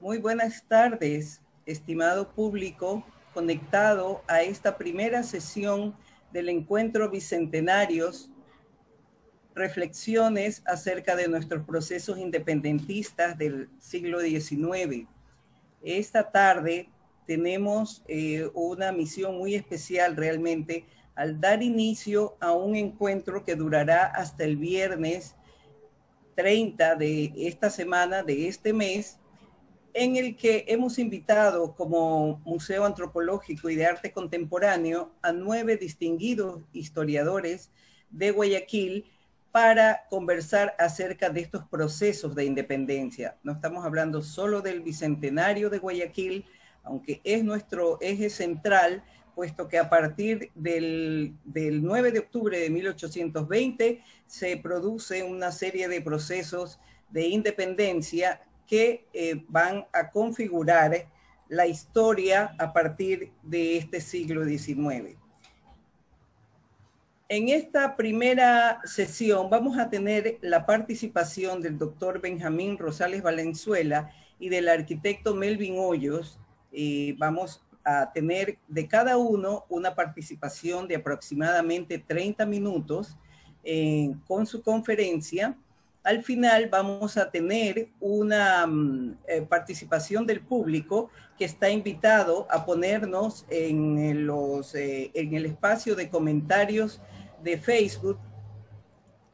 Muy buenas tardes, estimado público, conectado a esta primera sesión del Encuentro Bicentenarios, reflexiones acerca de nuestros procesos independentistas del siglo XIX. Esta tarde tenemos una misión muy especial realmente al dar inicio a un encuentro que durará hasta el viernes 30 de esta semana, de este mes, en el que hemos invitado como Museo Antropológico y de Arte Contemporáneo a 9 distinguidos historiadores de Guayaquil para conversar acerca de estos procesos de independencia. No estamos hablando solo del Bicentenario de Guayaquil, aunque es nuestro eje central, puesto que a partir del 9 de octubre de 1820 se produce una serie de procesos de independencia que van a configurar la historia a partir de este siglo XIX. En esta primera sesión vamos a tener la participación del doctor Benjamín Rosales Valenzuela y del arquitecto Melvin Hoyos. Vamos a tener de cada uno una participación de aproximadamente 30 minutos con su conferencia. Al final vamos a tener una participación del público que está invitado a ponernos en el espacio de comentarios de Facebook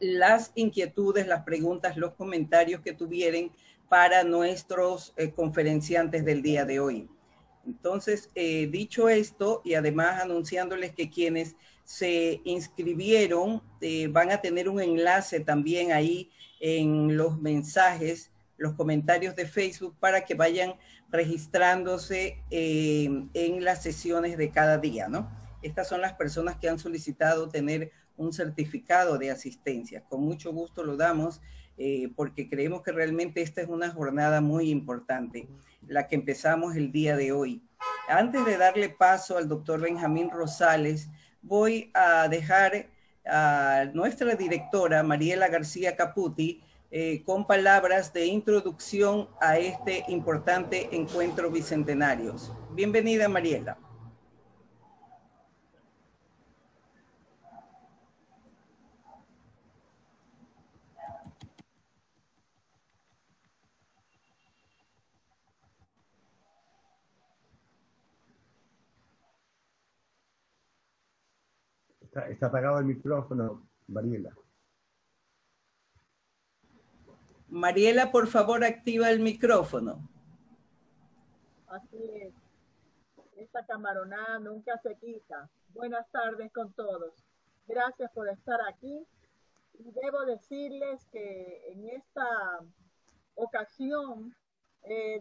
las inquietudes, las preguntas, los comentarios que tuvieran para nuestros conferenciantes del día de hoy. Entonces, dicho esto, y además anunciándoles que quienes se inscribieron van a tener un enlace también ahí en los mensajes, los comentarios de Facebook, para que vayan registrándose en las sesiones de cada día, ¿no? Estas son las personas que han solicitado tener un certificado de asistencia. Con mucho gusto lo damos porque creemos que realmente esta es una jornada muy importante, la que empezamos el día de hoy. Antes de darle paso al doctor Benjamín Rosales, voy a dejar a nuestra directora, Mariela García Caputi, con palabras de introducción a este importante encuentro bicentenarios. Bienvenida, Mariela. Está apagado el micrófono, Mariela. Mariela, por favor, activa el micrófono. Así es. Esta camaronada nunca se quita. Buenas tardes con todos. Gracias por estar aquí. Y debo decirles que en esta ocasión,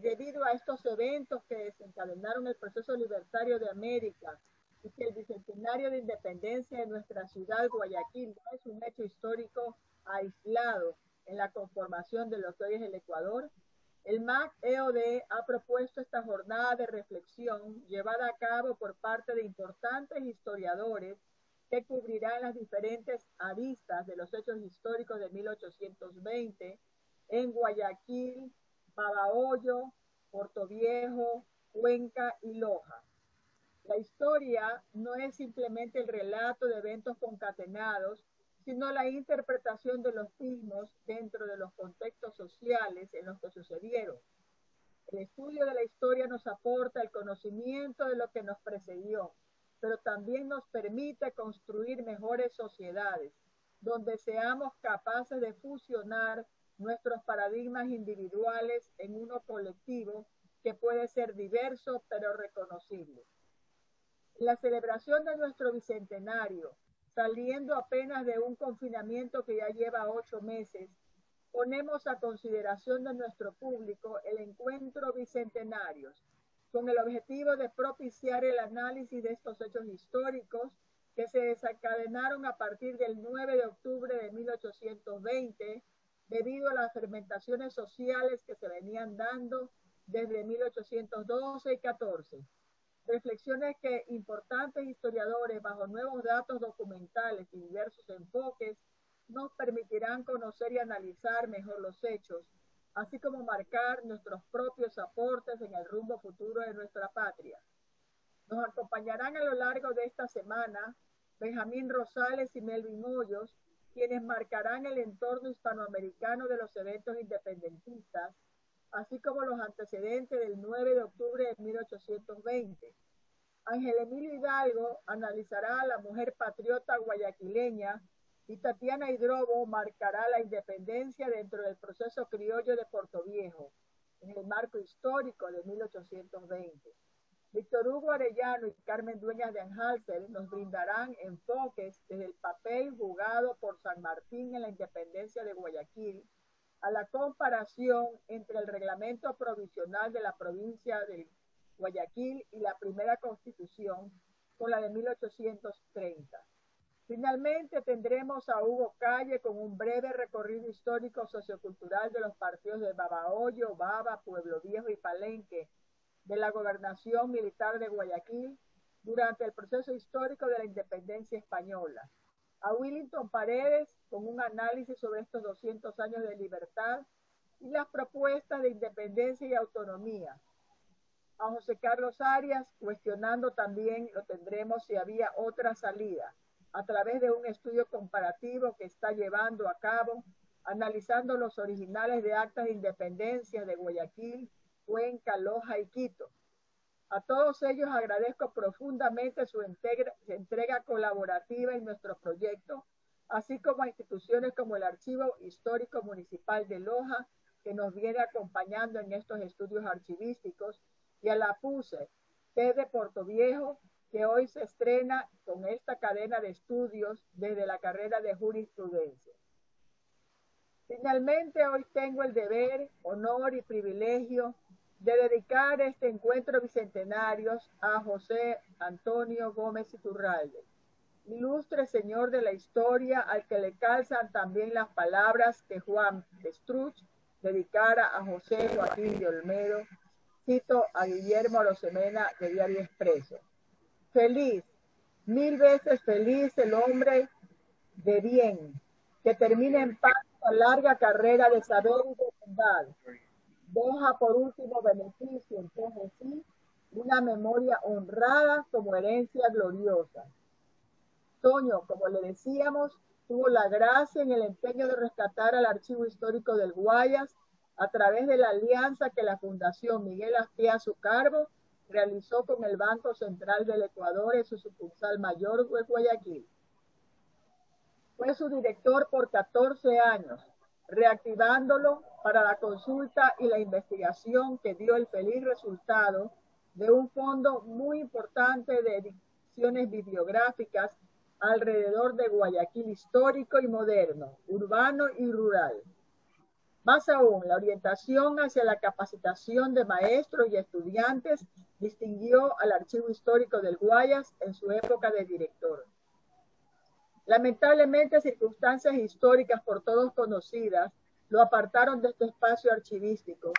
debido a estos eventos que desencadenaron el proceso libertario de América y que el bicentenario de independencia de nuestra ciudad, Guayaquil, no es un hecho histórico aislado en la conformación de lo que hoy es el Ecuador, el MAC-EOD ha propuesto esta jornada de reflexión llevada a cabo por parte de importantes historiadores que cubrirán las diferentes aristas de los hechos históricos de 1820 en Guayaquil, Babahoyo, Portoviejo, Cuenca y Loja. La historia no es simplemente el relato de eventos concatenados, sino la interpretación de los mismos dentro de los contextos sociales en los que sucedieron. El estudio de la historia nos aporta el conocimiento de lo que nos precedió, pero también nos permite construir mejores sociedades, donde seamos capaces de fusionar nuestros paradigmas individuales en uno colectivo que puede ser diverso pero reconocible. La celebración de nuestro bicentenario, saliendo apenas de un confinamiento que ya lleva 8 meses, ponemos a consideración de nuestro público el encuentro bicentenarios, con el objetivo de propiciar el análisis de estos hechos históricos que se desencadenaron a partir del 9 de octubre de 1820, debido a las fermentaciones sociales que se venían dando desde 1812 y 14. Reflexiones que importantes historiadores, bajo nuevos datos documentales y diversos enfoques, nos permitirán conocer y analizar mejor los hechos, así como marcar nuestros propios aportes en el rumbo futuro de nuestra patria. Nos acompañarán a lo largo de esta semana Benjamín Rosales y Melvin Hoyos, quienes marcarán el entorno hispanoamericano de los eventos independentistas, así como los antecedentes del 9 de octubre de 1820. Ángel Emilio Hidalgo analizará a la mujer patriota guayaquileña y Tatiana Hidrobo marcará la independencia dentro del proceso criollo de Portoviejo, en el marco histórico de 1820. Víctor Hugo Arellano y Carmen Dueñas de Anhálter nos brindarán enfoques desde el papel jugado por San Martín en la independencia de Guayaquil, a la comparación entre el reglamento provisional de la provincia de Guayaquil y la primera constitución con la de 1830. Finalmente tendremos a Hugo Calle con un breve recorrido histórico sociocultural de los partidos de Babahoyo, Baba, Pueblo Viejo y Palenque de la gobernación militar de Guayaquil durante el proceso histórico de la independencia española. A Willington Paredes con un análisis sobre estos 200 años de libertad y las propuestas de independencia y autonomía. A José Carlos Arias cuestionando también, lo tendremos si había otra salida, a través de un estudio comparativo que está llevando a cabo, analizando los originales de actas de independencia de Guayaquil, Cuenca, Loja y Quito. A todos ellos agradezco profundamente su entrega colaborativa en nuestro proyecto, así como a instituciones como el Archivo Histórico Municipal de Loja, que nos viene acompañando en estos estudios archivísticos, y a la PUSE, TED de Portoviejo, que hoy se estrena con esta cadena de estudios desde la carrera de jurisprudencia. Finalmente, hoy tengo el deber, honor y privilegio de dedicar este encuentro bicentenario a José Antonio Gómez Iturralde, ilustre señor de la historia al que le calzan también las palabras que Juan Estruch dedicara a José Joaquín de Olmedo. Cito a Guillermo Arosemena de Diario Expreso. Feliz, 1000 veces feliz el hombre de bien, que termina en paz una larga carrera de saber y de bondad. Deja por último beneficio en pos de sí una memoria honrada como herencia gloriosa. Toño, como le decíamos, tuvo la gracia en el empeño de rescatar al Archivo Histórico del Guayas a través de la alianza que la Fundación Miguel Azpiazu Carbo realizó con el Banco Central del Ecuador en su sucursal mayor de Guayaquil. Fue su director por 14 años, reactivándolo para la consulta y la investigación que dio el feliz resultado de un fondo muy importante de ediciones bibliográficas alrededor de Guayaquil histórico y moderno, urbano y rural. Más aún, la orientación hacia la capacitación de maestros y estudiantes distinguió al Archivo Histórico del Guayas en su época de director. Lamentablemente, circunstancias históricas por todos conocidas lo apartaron de este espacio archivístico,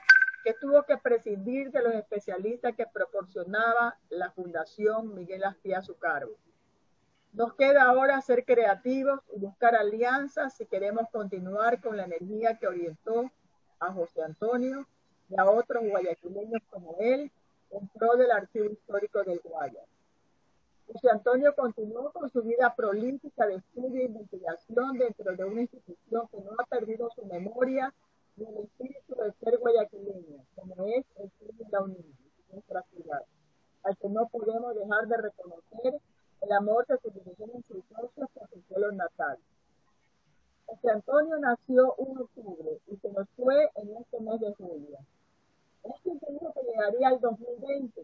que tuvo que prescindir de los especialistas que proporcionaba la Fundación Miguel Azpiazu Carbo. Nos queda ahora ser creativos y buscar alianzas si queremos continuar con la energía que orientó a José Antonio y a otros guayaquileños como él en pro del Archivo Histórico del Guayas. José Antonio continuó con su vida prolífica de estudio e investigación dentro de una institución que no ha perdido su memoria ni el espíritu de ser guayaquileño, como es el Club de la Unión, nuestra ciudad, al que no podemos dejar de reconocer el amor que se dirigieron en sus socios por su pueblo natal. José Antonio nació 1 de octubre y se nos fue en este mes de julio. Este dijo que llegaría al 2020,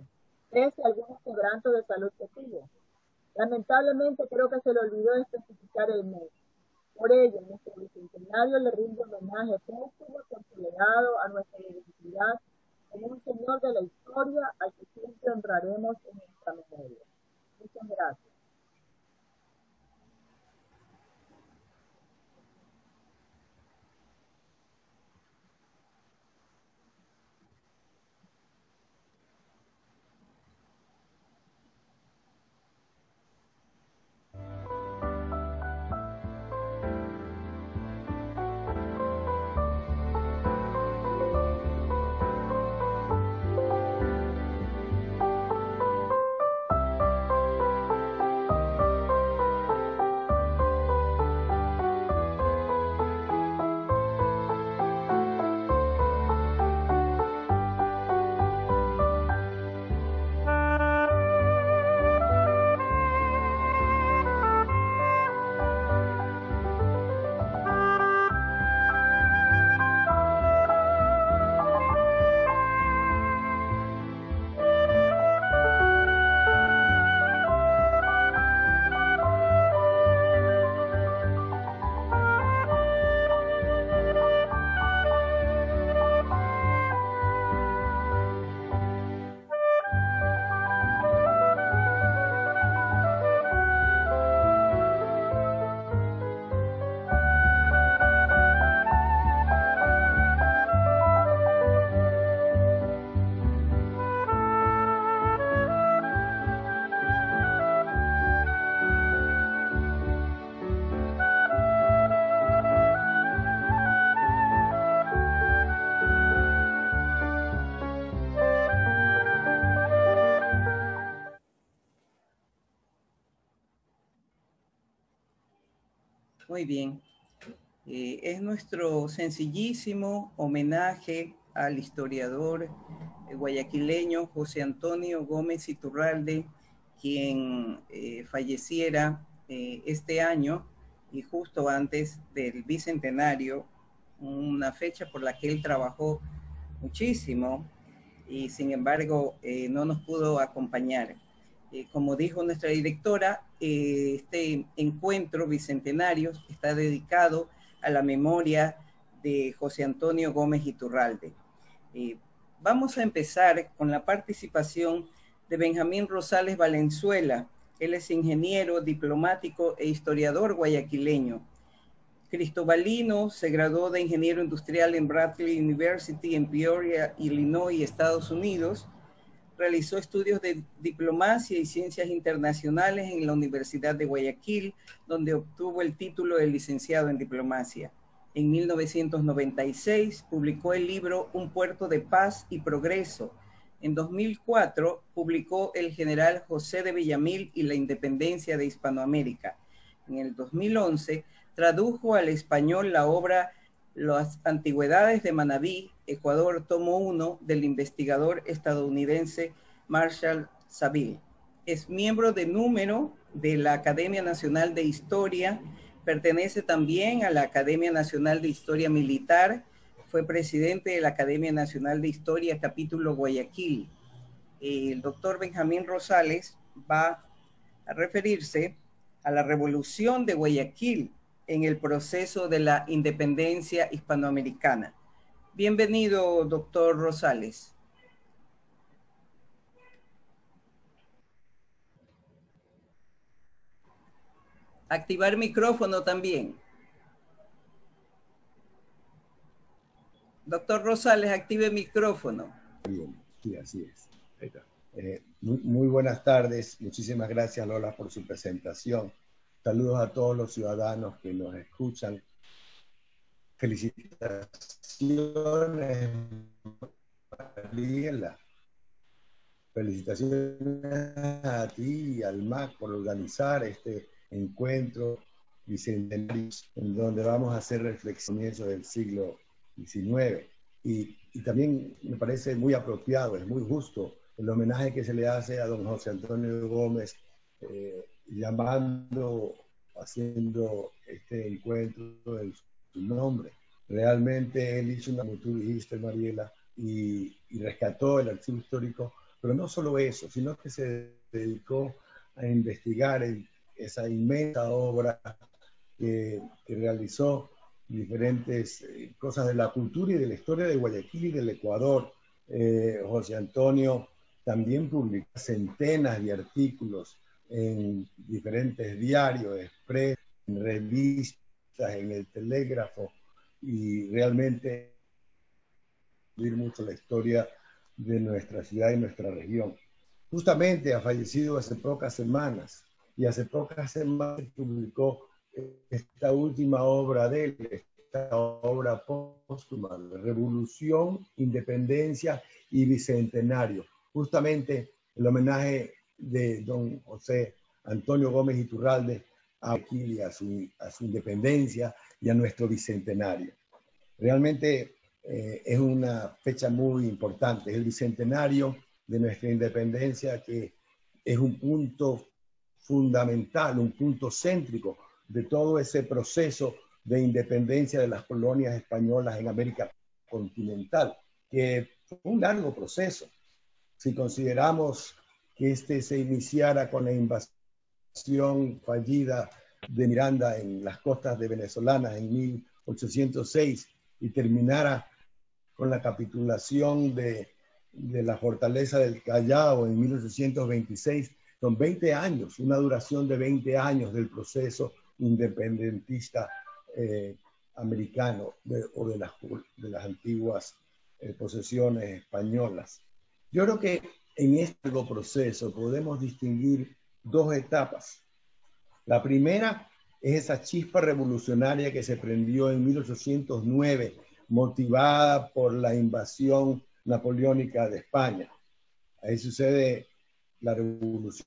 pese a algunos quebrantos de salud que tuvo. Lamentablemente creo que se le olvidó especificar el mes. Por ello, en nuestro bicentenario le rinde homenaje póstumo por su legado a nuestra identidad como un señor de la historia al que siempre honraremos en nuestra memoria. Muchas gracias. Muy bien. Es nuestro sencillísimo homenaje al historiador guayaquileño José Antonio Gómez Iturralde, quien falleciera este año y justo antes del bicentenario, una fecha por la que él trabajó muchísimo y sin embargo no nos pudo acompañar. Como dijo nuestra directora, este encuentro bicentenario está dedicado a la memoria de José Antonio Gómez Iturralde. Vamos a empezar con la participación de Benjamín Rosales Valenzuela. Él es ingeniero, diplomático e historiador guayaquileño. Cristobalino se graduó de ingeniero industrial en Bradley University en Peoria, Illinois, Estados Unidos. Realizó estudios de diplomacia y ciencias internacionales en la Universidad de Guayaquil, donde obtuvo el título de licenciado en diplomacia. En 1996 publicó el libro Un puerto de paz y progreso. En 2004 publicó El general José de Villamil y la independencia de Hispanoamérica. En el 2011 tradujo al español la obra Las antigüedades de Manabí, Ecuador, tomo 1, del investigador estadounidense Marshall Saville. Es miembro de número de la Academia Nacional de Historia, pertenece también a la Academia Nacional de Historia Militar, fue presidente de la Academia Nacional de Historia, capítulo Guayaquil. El doctor Benjamín Rosales va a referirse a la revolución de Guayaquil en el proceso de la independencia hispanoamericana. Bienvenido, doctor Rosales. Activar micrófono también. Doctor Rosales, active micrófono. Bien, sí, así es. Ahí está. Muy buenas tardes. Muchísimas gracias, Lola, por su presentación. Saludos a todos los ciudadanos que nos escuchan. Felicitaciones, Mariela. Felicitaciones a ti y al MAC por organizar este encuentro bicentenario en donde vamos a hacer reflexiones del siglo XIX. Y también me parece muy apropiado, es muy justo el homenaje que se le hace a don José Antonio Gómez, haciendo este encuentro en su nombre. Realmente él hizo una, como tú dijiste, Mariela, y rescató el archivo histórico, pero no solo eso, sino que se dedicó a investigar esa inmensa obra que realizó diferentes cosas de la cultura y de la historia de Guayaquil y del Ecuador. José Antonio también publicó centenas de artículos en diferentes diarios, Express, en revistas, en el Telégrafo, y realmente mucho la historia de nuestra ciudad y nuestra región. Justamente ha fallecido hace pocas semanas, y hace pocas semanas publicó esta última obra de él, esta obra póstuma, Revolución, Independencia y Bicentenario. Justamente el homenaje de don José Antonio Gómez Iturralde a Guayaquil y a su independencia y a nuestro bicentenario. Realmente es una fecha muy importante, es el bicentenario de nuestra independencia, que es un punto fundamental, un punto céntrico de todo ese proceso de independencia de las colonias españolas en América continental, que fue un largo proceso. Si consideramos que este se iniciara con la invasión fallida de Miranda en las costas de Venezolana en 1806 y terminara con la capitulación de la fortaleza del Callao en 1826, son 20 años, una duración de 20 años del proceso independentista americano o de las antiguas posesiones españolas. Yo creo que en este proceso podemos distinguir dos etapas. La primera es esa chispa revolucionaria que se prendió en 1809, motivada por la invasión napoleónica de España. Ahí sucede la revolución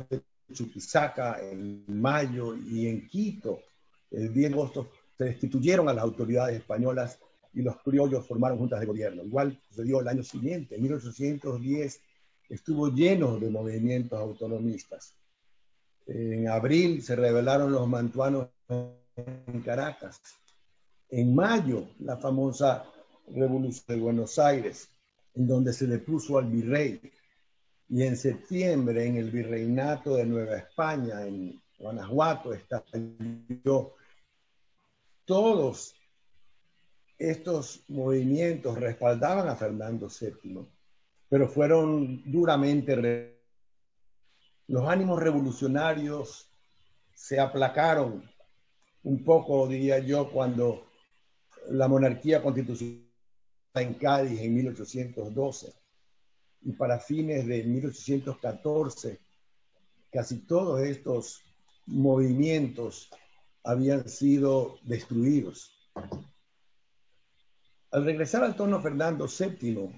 de Chuquisaca en mayo, y en Quito, el 10 de agosto, se destituyeron a las autoridades españolas y los criollos formaron juntas de gobierno. Igual sucedió el año siguiente, en 1810, estuvo lleno de movimientos autonomistas. En abril se rebelaron los mantuanos en Caracas. En mayo, la famosa Revolución de Buenos Aires. en donde se depuso al virrey. Y en septiembre, en el virreinato de Nueva España, en Guanajuato, estalló. Todos estos movimientos respaldaban a Fernando VII, pero fueron duramente. Los ánimos revolucionarios se aplacaron un poco, diría yo, cuando la monarquía constitucional en Cádiz en 1812. Y para fines de 1814, casi todos estos movimientos habían sido destruidos. Al regresar al trono, Fernando VII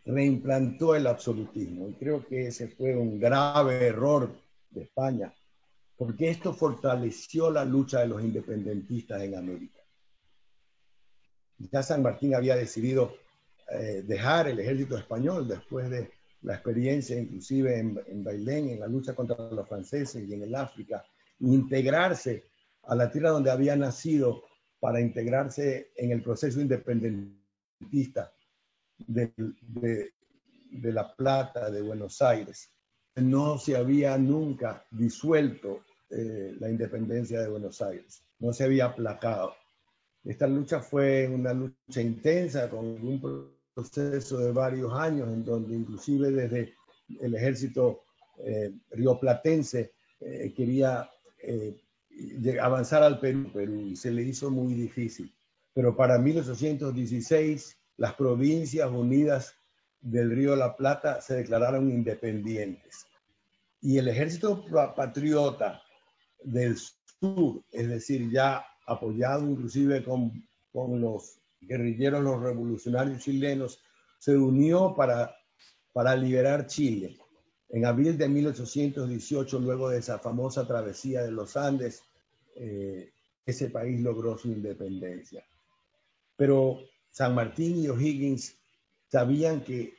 reimplantó el absolutismo. Y creo que ese fue un grave error de España, porque esto fortaleció la lucha de los independentistas en América. Ya San Martín había decidido dejar el ejército español después de la experiencia inclusive en Bailén, en la lucha contra los franceses y en el África, integrarse a la tierra donde había nacido para integrarse en el proceso independentista de La Plata, de Buenos Aires. No se había nunca disuelto la independencia de Buenos Aires, no se había aplacado. Esta lucha fue una lucha intensa con un proceso de varios años en donde inclusive desde el ejército rioplatense quería avanzar al Perú y se le hizo muy difícil. Pero para 1816 las provincias unidas del Río de la Plata se declararon independientes. Y el ejército patriota del sur, es decir, ya apoyado inclusive con los guerrilleros, los revolucionarios chilenos, se unió para liberar Chile. En abril de 1818, luego de esa famosa travesía de los Andes, ese país logró su independencia. Pero San Martín y O'Higgins sabían que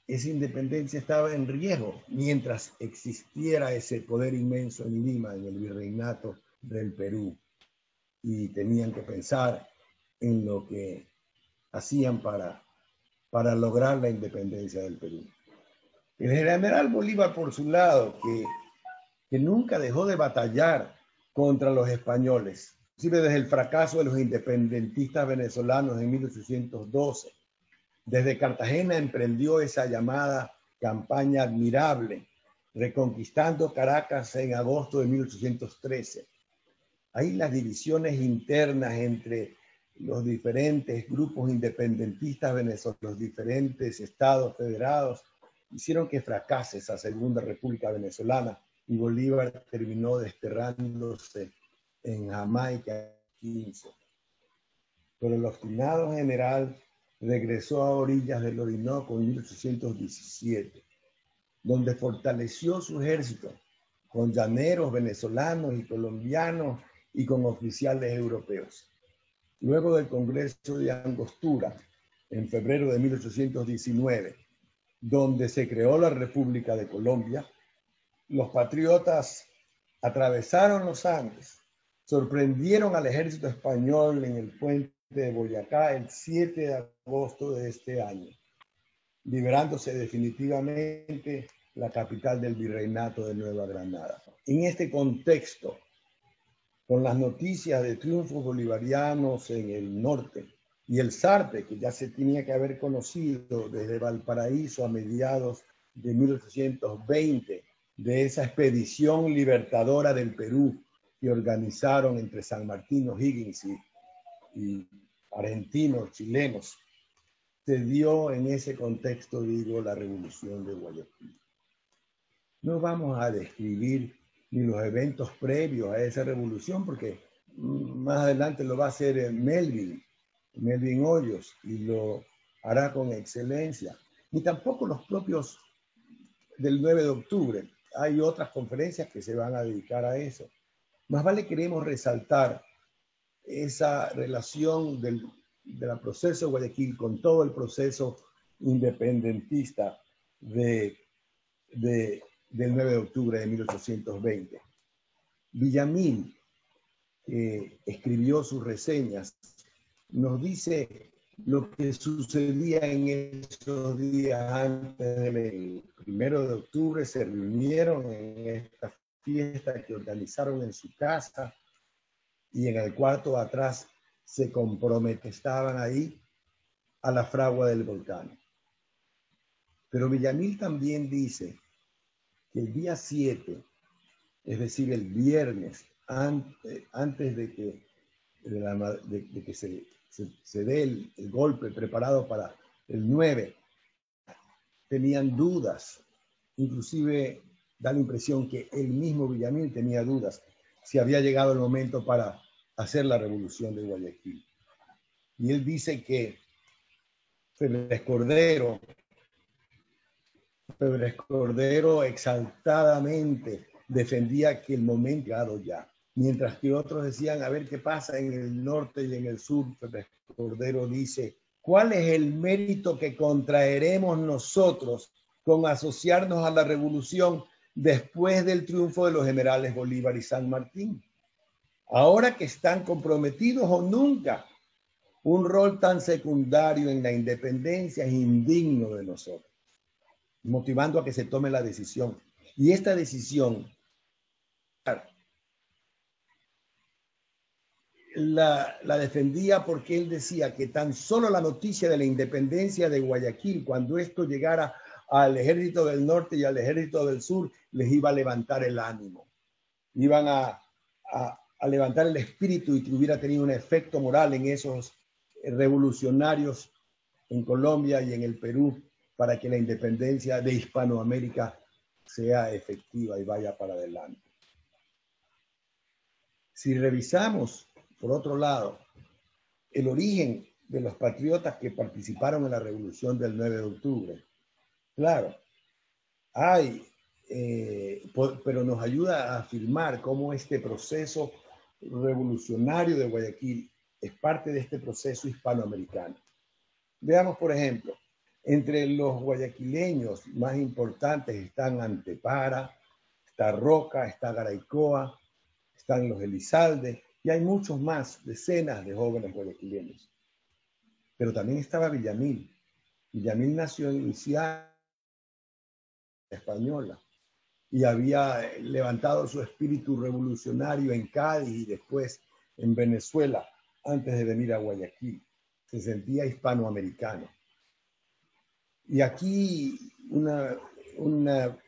esa independencia estaba en riesgo mientras existiera ese poder inmenso en Lima, en el virreinato del Perú. Y tenían que pensar en lo que hacían para lograr la independencia del Perú. El general Bolívar, por su lado, que nunca dejó de batallar contra los españoles, inclusive desde el fracaso de los independentistas venezolanos en 1812. Desde Cartagena emprendió esa llamada campaña admirable, reconquistando Caracas en agosto de 1813. Ahí las divisiones internas entre los diferentes grupos independentistas venezolanos, los diferentes estados federados, hicieron que fracase esa segunda república venezolana y Bolívar terminó desterrándose en Jamaica 15. Pero el obstinado general regresó a orillas del Orinoco en 1817, donde fortaleció su ejército con llaneros venezolanos y colombianos y con oficiales europeos. Luego del Congreso de Angostura, en febrero de 1819, donde se creó la República de Colombia, los patriotas atravesaron los Andes, sorprendieron al ejército español en el puente de Boyacá el 7 de agosto de este año, liberándose definitivamente la capital del virreinato de Nueva Granada. En este contexto, con las noticias de triunfos bolivarianos en el norte y el Sarte, que ya se tenía que haber conocido desde Valparaíso a mediados de 1820, de esa expedición libertadora del Perú que organizaron entre San Martín, O'Higgins y argentinos, chilenos, se dio en ese contexto, digo, la revolución de Guayaquil. No vamos a describir ni los eventos previos a esa revolución, porque más adelante lo va a hacer Melvin Hoyos, y lo hará con excelencia. Ni tampoco los propios del 9 de octubre. Hay otras conferencias que se van a dedicar a eso. Más vale queremos resaltar esa relación del proceso de Guayaquil con todo el proceso independentista del 9 de octubre de 1820. Villamil, que escribió sus reseñas, nos dice lo que sucedía en esos días antes del 1 de octubre. Se reunieron en esta fiesta que organizaron en su casa y en el cuarto de atrás se estaban ahí a la fragua del volcán. Pero Villamil también dice que el día 7, es decir, el viernes, antes de que se dé el golpe preparado para el 9, tenían dudas. Inclusive da la impresión que el mismo Villamil tenía dudas si había llegado el momento para hacer la revolución de Guayaquil. Y él dice que Febres Cordero exaltadamente defendía que el momento llegado ya, mientras que otros decían a ver qué pasa en el norte y en el sur. Febres Cordero dice: ¿cuál es el mérito que contraeremos nosotros con asociarnos a la revolución después del triunfo de los generales Bolívar y San Martín? Ahora que están comprometidos o nunca, un rol tan secundario en la independencia es indigno de nosotros, motivando a que se tome la decisión. Y esta decisión la defendía porque él decía que tan solo la noticia de la independencia de Guayaquil, cuando esto llegara al ejército del norte y al ejército del sur, les iba a levantar el ánimo, iban a levantar el espíritu, y que hubiera tenido un efecto moral en esos revolucionarios en Colombia y en el Perú, para que la independencia de Hispanoamérica sea efectiva y vaya para adelante. Si revisamos, por otro lado, el origen de los patriotas que participaron en la revolución del 9 de octubre, claro, pero nos ayuda a afirmar cómo este proceso revolucionario de Guayaquil es parte de este proceso hispanoamericano. Veamos, por ejemplo, entre los guayaquileños más importantes están Antepara, está Roca, está Garaycoa, están los Elizalde, y hay muchos más, decenas de jóvenes guayaquileños. Pero también estaba Villamil. Villamil nació en Luisiana española y había levantado su espíritu revolucionario en Cádiz y después en Venezuela antes de venir a Guayaquil. Se sentía hispanoamericano. Y aquí una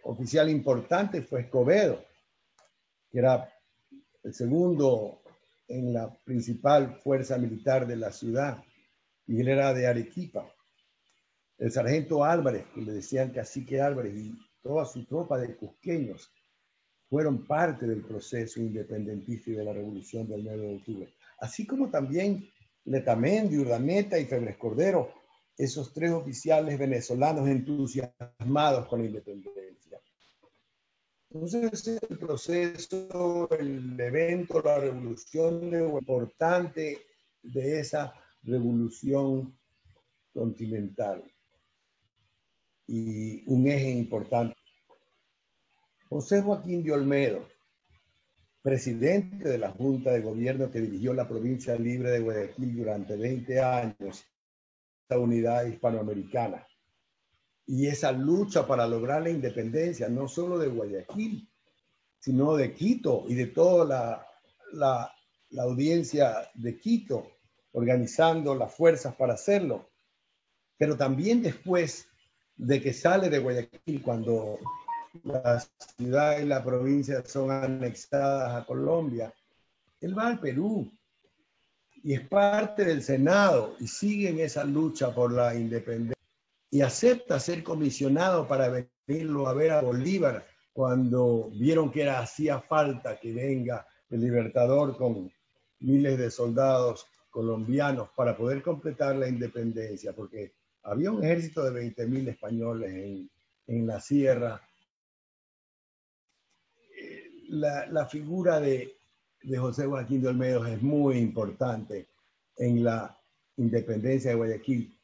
oficial importante fue Escobedo, que era el segundo en la principal fuerza militar de la ciudad, y él era de Arequipa. El sargento Álvarez, que le decían Cacique Álvarez, y toda su tropa de cusqueños fueron parte del proceso independentista y de la revolución del 9 de octubre. Así como también Letamendi, Urdaneta y Febres Cordero, esos tres oficiales venezolanos entusiasmados con la independencia. Entonces el proceso, el evento, la revolución importante de esa revolución continental y un eje importante. José Joaquín de Olmedo, presidente de la Junta de Gobierno que dirigió la provincia libre de Guayaquil durante 20 años, esta unidad hispanoamericana y esa lucha para lograr la independencia, no solo de Guayaquil, sino de Quito y de toda la audiencia de Quito, organizando las fuerzas para hacerlo. Pero también después de que sale de Guayaquil, cuando la ciudad y la provincia son anexadas a Colombia, él va al Perú y es parte del Senado y sigue en esa lucha por la independencia y acepta ser comisionado para venirlo a ver a Bolívar cuando vieron que hacía falta que venga el Libertador con miles de soldados colombianos para poder completar la independencia, porque había un ejército de 20.000 españoles en la sierra. La figura de José Joaquín de Olmedo es muy importante en la independencia de Guayaquil.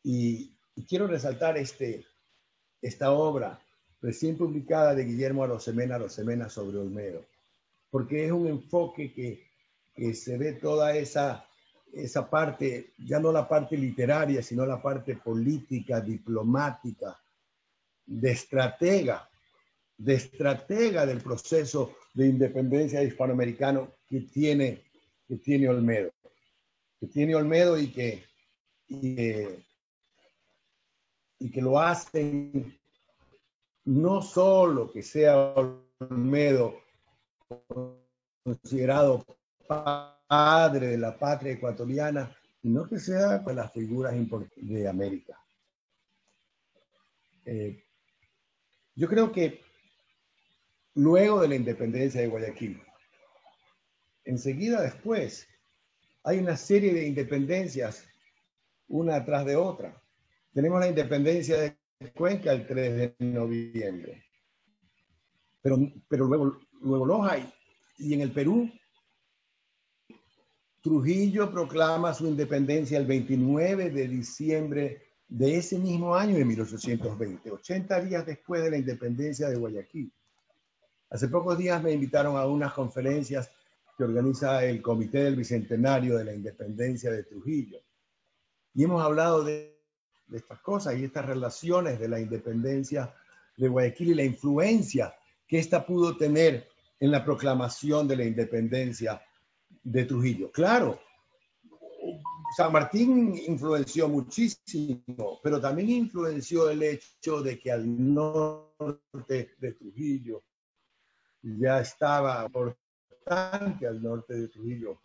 Y quiero resaltar esta obra recién publicada de Guillermo Arosemena sobre Olmedo, porque es un enfoque que se ve toda esa esa parte, ya no la parte literaria, sino la parte política, diplomática, de estratega del proceso de independencia hispanoamericano que tiene Olmedo. Y que lo hacen no solo que sea Olmedo considerado padre de la patria ecuatoriana, sino que sea de las figuras importantes de América. Yo creo que luego de la independencia de Guayaquil, enseguida después, hay una serie de independencias, una tras de otra. Tenemos la independencia de Cuenca el 3 de noviembre. Pero luego los hay. Y en el Perú, Trujillo proclama su independencia el 29 de diciembre de ese mismo año de 1820, 80 días después de la independencia de Guayaquil. Hace pocos días me invitaron a unas conferencias que organiza el Comité del Bicentenario de la Independencia de Trujillo. Y hemos hablado de estas cosas y estas relaciones de la independencia de Guayaquil y la influencia que ésta pudo tener en la proclamación de la independencia de Trujillo. Claro, San Martín influenció muchísimo, pero también influenció el hecho de que al norte de Trujillo ya estaba importante, al norte de Trujillo,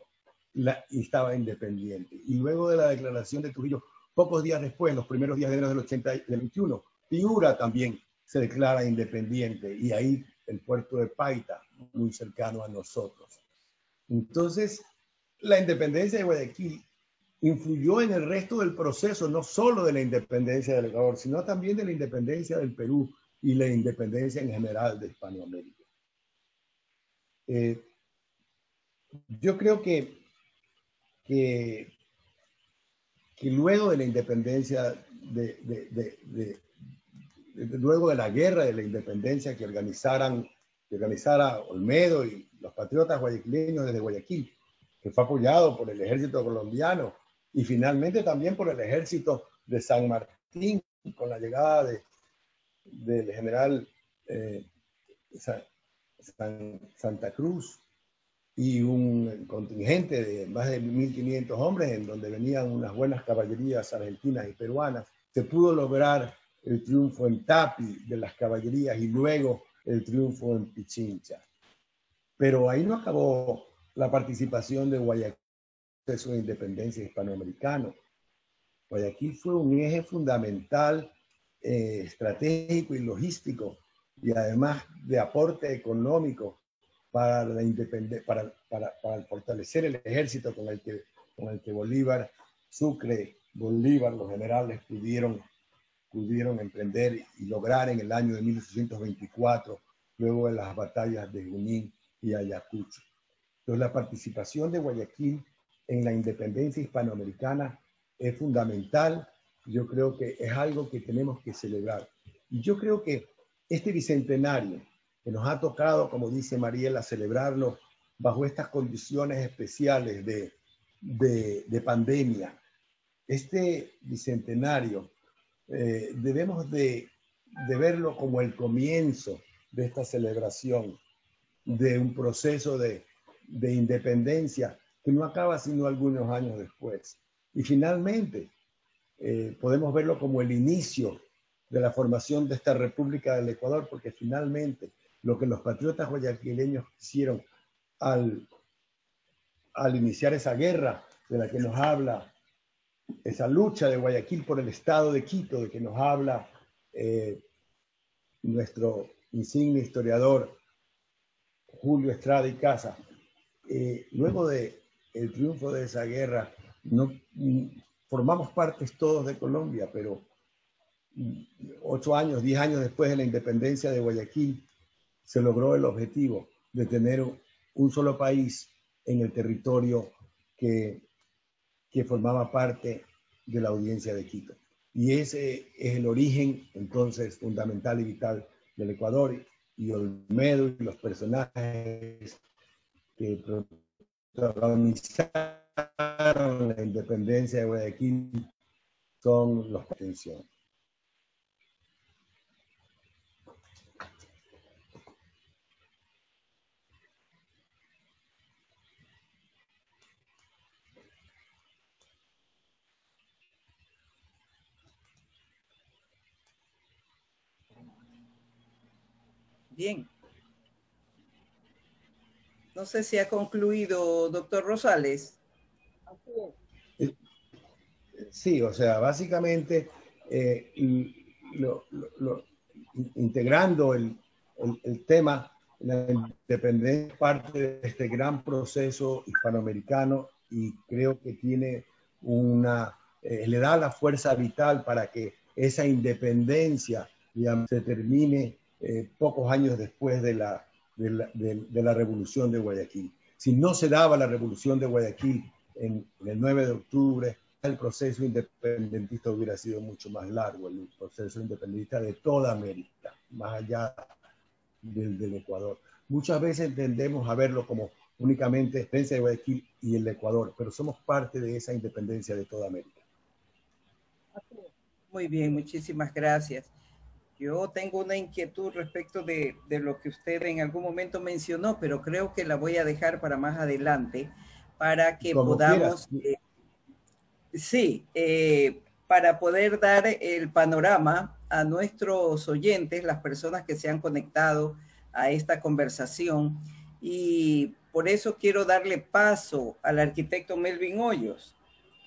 y estaba independiente. Y luego de la declaración de Trujillo, pocos días después, los primeros días de enero del 21, Piura también se declara independiente, y ahí el puerto de Paita, muy cercano a nosotros. Entonces, la independencia de Guayaquil influyó en el resto del proceso, no solo de la independencia del Ecuador, sino también de la independencia del Perú y la independencia en general de Hispanoamérica. Yo creo que luego de la independencia, luego de la guerra de la independencia que organizara Olmedo y los patriotas guayaquileños desde Guayaquil, que fue apoyado por el ejército colombiano y finalmente también por el ejército de San Martín, con la llegada del general Santa Cruz y un contingente de más de 1.500 hombres, en donde venían unas buenas caballerías argentinas y peruanas. Se pudo lograr el triunfo en Tapi de las caballerías y luego el triunfo en Pichincha. Pero ahí no acabó la participación de Guayaquil en su independencia hispanoamericana. Guayaquil fue un eje fundamental, estratégico y logístico, y además de aporte económico para la independencia, para fortalecer el ejército con el que Bolívar, Sucre, Bolívar, los generales pudieron emprender y lograr en el año de 1824, luego de las batallas de Junín y Ayacucho. Entonces, la participación de Guayaquil en la independencia hispanoamericana es fundamental. Yo creo que es algo que tenemos que celebrar. Y yo creo que este bicentenario que nos ha tocado, como dice Mariela, celebrarlo bajo estas condiciones especiales de pandemia, este bicentenario debemos de verlo como el comienzo de esta celebración de un proceso de independencia que no acaba sino algunos años después. Y finalmente podemos verlo como el inicio de la formación de esta República del Ecuador, porque finalmente lo que los patriotas guayaquileños hicieron al iniciar esa guerra de la que nos habla, esa lucha de Guayaquil por el Estado de Quito, de que nos habla nuestro insigne historiador Julio Estrada y Casa. Luego del triunfo de esa guerra, formamos partes todos de Colombia, pero 10 años después de la independencia de Guayaquil, se logró el objetivo de tener un solo país en el territorio que formaba parte de la audiencia de Quito. Y ese es el origen, entonces, fundamental y vital del Ecuador, y Olmedo y los personajes que protagonizaron la independencia de Guayaquil son los de atención. Bien. No sé si ha concluido, doctor Rosales. Así es. Sí, o sea, básicamente integrando el tema, la independencia es parte de este gran proceso hispanoamericano y creo que tiene le da la fuerza vital para que esa independencia, digamos, se termine pocos años después de la revolución de Guayaquil. Si no se daba la revolución de Guayaquil en el 9 de octubre, el proceso independentista hubiera sido mucho más largo, el proceso independentista de toda América, más allá del Ecuador. Muchas veces tendemos a verlo como únicamente independencia de Guayaquil y el Ecuador, pero somos parte de esa independencia de toda América. Muy bien, muchísimas gracias. Yo tengo una inquietud respecto de lo que usted en algún momento mencionó, pero creo que la voy a dejar para más adelante, para que Como podamos... para poder dar el panorama a nuestros oyentes, las personas que se han conectado a esta conversación. Y por eso quiero darle paso al arquitecto Melvin Hoyos,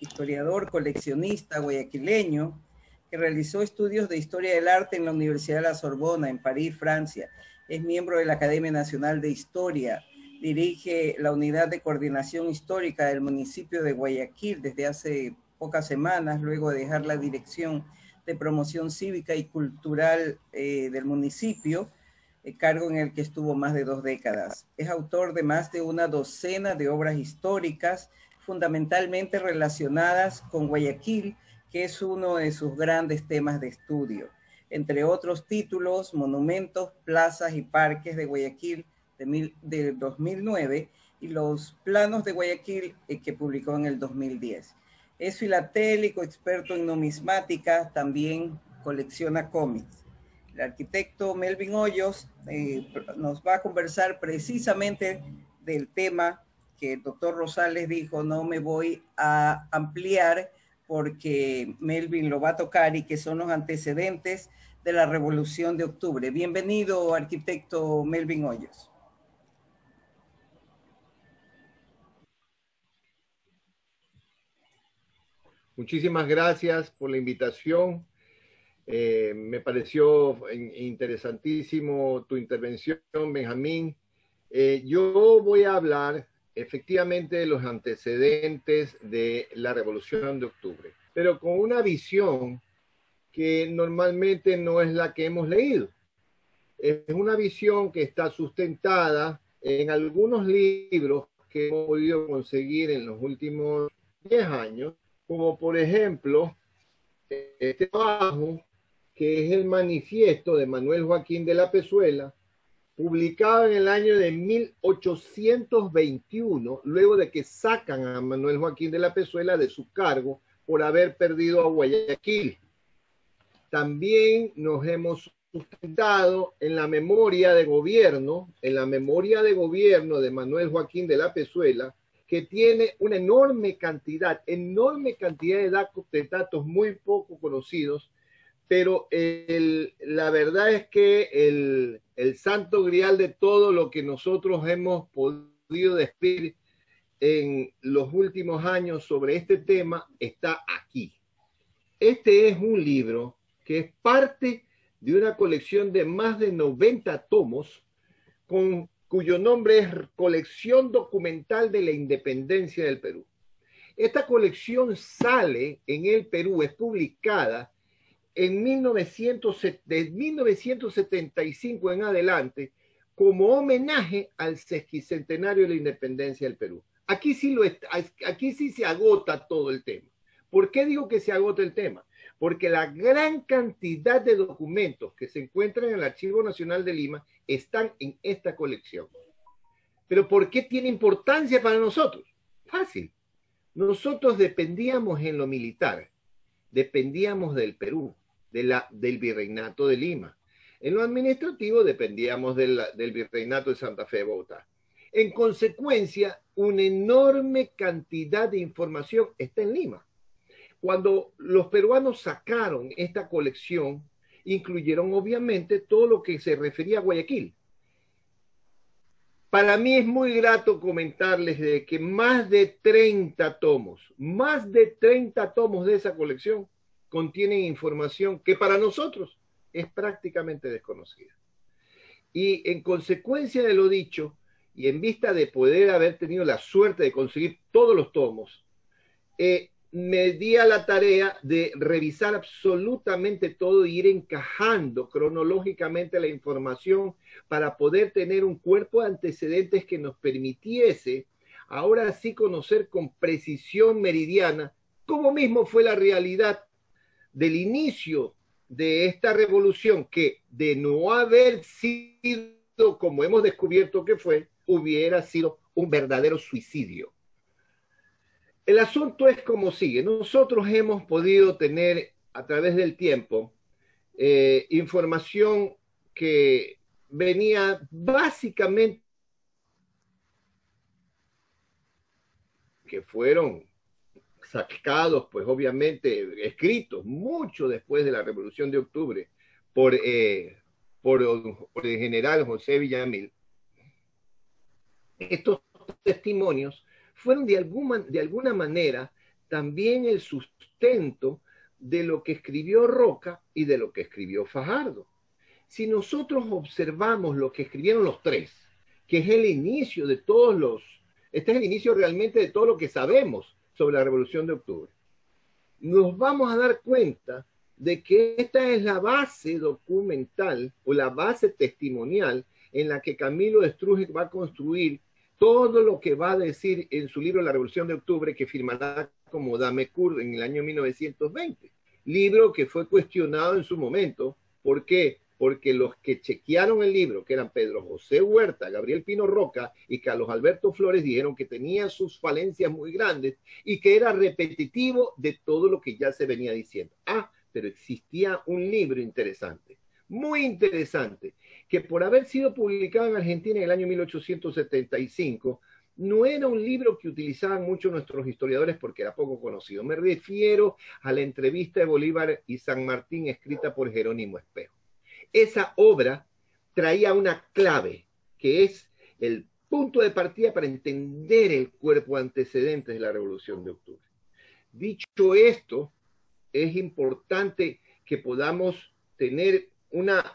historiador, coleccionista guayaquileño, que realizó estudios de historia del arte en la Universidad de la Sorbona, en París, Francia. Es miembro de la Academia Nacional de Historia. Dirige la Unidad de Coordinación Histórica del municipio de Guayaquil desde hace pocas semanas, luego de dejar la Dirección de Promoción Cívica y Cultural del municipio, cargo en el que estuvo más de 2 décadas. Es autor de más de una docena de obras históricas, fundamentalmente relacionadas con Guayaquil, que es uno de sus grandes temas de estudio. Entre otros títulos, Monumentos, Plazas y Parques de Guayaquil, de 2009, y los Planos de Guayaquil, que publicó en el 2010. Es filatélico, experto en numismática, también colecciona cómics. El arquitecto Melvin Hoyos nos va a conversar precisamente del tema que el doctor Rosales dijo, no me voy a ampliar porque Melvin lo va a tocar, y que son los antecedentes de la Revolución de Octubre. Bienvenido, arquitecto Melvin Hoyos. Muchísimas gracias por la invitación. Me pareció interesantísimo tu intervención, Benjamín. Yo voy a hablar efectivamente de los antecedentes de la Revolución de Octubre, pero con una visión que normalmente no es la que hemos leído. Es una visión que está sustentada en algunos libros que hemos podido conseguir en los últimos 10 años, como por ejemplo este trabajo, que es el manifiesto de Manuel Joaquín de la Pezuela, publicado en el año de 1821, luego de que sacan a Manuel Joaquín de la Pezuela de su cargo por haber perdido a Guayaquil. También nos hemos sustentado en la memoria de gobierno, de Manuel Joaquín de la Pezuela, que tiene una enorme cantidad de datos muy poco conocidos, pero la verdad es que el santo grial de todo lo que nosotros hemos podido describir en los últimos años sobre este tema está aquí. Este es un libro que es parte de una colección de más de 90 tomos, cuyo nombre es Colección Documental de la Independencia del Perú. Esta colección sale en el Perú, es publicada en de 1975 en adelante, como homenaje al sesquicentenario de la independencia del Perú. Aquí sí se agota todo el tema. ¿Por qué digo que se agota el tema? Porque la gran cantidad de documentos que se encuentran en el Archivo Nacional de Lima están en esta colección. ¿Pero por qué tiene importancia para nosotros? Fácil. nosotros dependíamos en lo militar, dependíamos del Perú, del Virreinato de Lima. En lo administrativo dependíamos del Virreinato de Santa Fe de Bogotá. En consecuencia, una enorme cantidad de información está en Lima. Cuando los peruanos sacaron esta colección, incluyeron obviamente todo lo que se refería a Guayaquil. Para mí es muy grato comentarles de que más de 30 tomos de esa colección contienen información que para nosotros es prácticamente desconocida. Y en consecuencia de lo dicho, y en vista de poder haber tenido la suerte de conseguir todos los tomos, me di a la tarea de revisar absolutamente todo e ir encajando cronológicamente la información para poder tener un cuerpo de antecedentes que nos permitiese ahora sí conocer con precisión meridiana cómo mismo fue la realidad del inicio de esta revolución, que de no haber sido como hemos descubierto que fue, hubiera sido un verdadero suicidio. El asunto es como sigue. Nosotros hemos podido tener a través del tiempo información que venía básicamente, que fueron sacados, pues obviamente escritos mucho después de la Revolución de Octubre por el general José Villamil. Estos testimonios fueron de alguna manera también el sustento de lo que escribió Roca y de lo que escribió Fajardo. Si nosotros observamos lo que escribieron los tres, que es el inicio de este es el inicio realmente de todo lo que sabemos sobre la Revolución de Octubre, nos vamos a dar cuenta de que esta es la base documental o la base testimonial en la que Camilo de Struge va a construir todo lo que va a decir en su libro La Revolución de Octubre, que firmará como Dame Cur en el año 1920. Libro que fue cuestionado en su momento. ¿Por qué? Porque los que chequearon el libro, que eran Pedro José Huerta, Gabriel Pino Roca y Carlos Alberto Flores, dijeron que tenía sus falencias muy grandes y que era repetitivo de todo lo que ya se venía diciendo. Pero existía un libro interesante, muy interesante, que por haber sido publicado en Argentina en el año 1875, no era un libro que utilizaban mucho nuestros historiadores porque era poco conocido. Me refiero a la entrevista de Bolívar y San Martín escrita por Jerónimo Espejo. Esa obra traía una clave, que es el punto de partida para entender el cuerpo antecedente de la Revolución de Octubre. Dicho esto, es importante que podamos tener una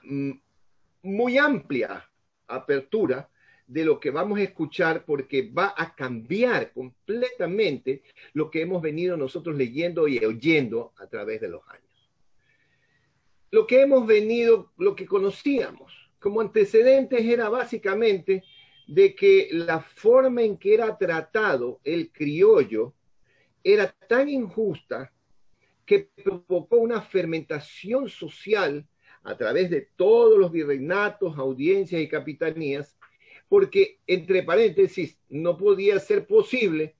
muy amplia apertura de lo que vamos a escuchar, porque va a cambiar completamente lo que hemos venido nosotros leyendo y oyendo a través de los años. Lo que conocíamos como antecedentes era básicamente de que la forma en que era tratado el criollo era tan injusta que provocó una fermentación social a través de todos los virreinatos, audiencias y capitanías, porque, entre paréntesis, no podía ser posible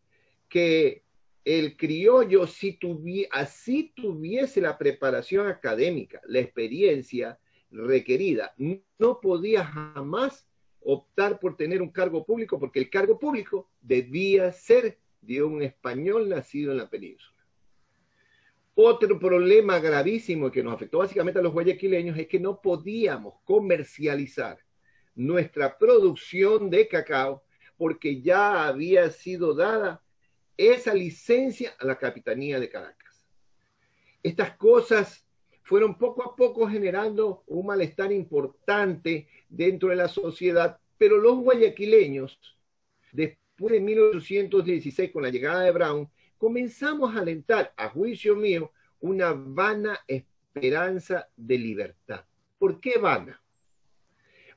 que el criollo así tuviese la preparación académica, la experiencia requerida. No podía jamás optar por tener un cargo público, porque el cargo público debía ser de un español nacido en la península. Otro problema gravísimo que nos afectó básicamente a los guayaquileños es que no podíamos comercializar nuestra producción de cacao porque ya había sido dada esa licencia a la Capitanía de Caracas. Estas cosas fueron poco a poco generando un malestar importante dentro de la sociedad, pero los guayaquileños, después de 1816, con la llegada de Brown, comenzamos a alentar, a juicio mío, una vana esperanza de libertad. ¿Por qué vana?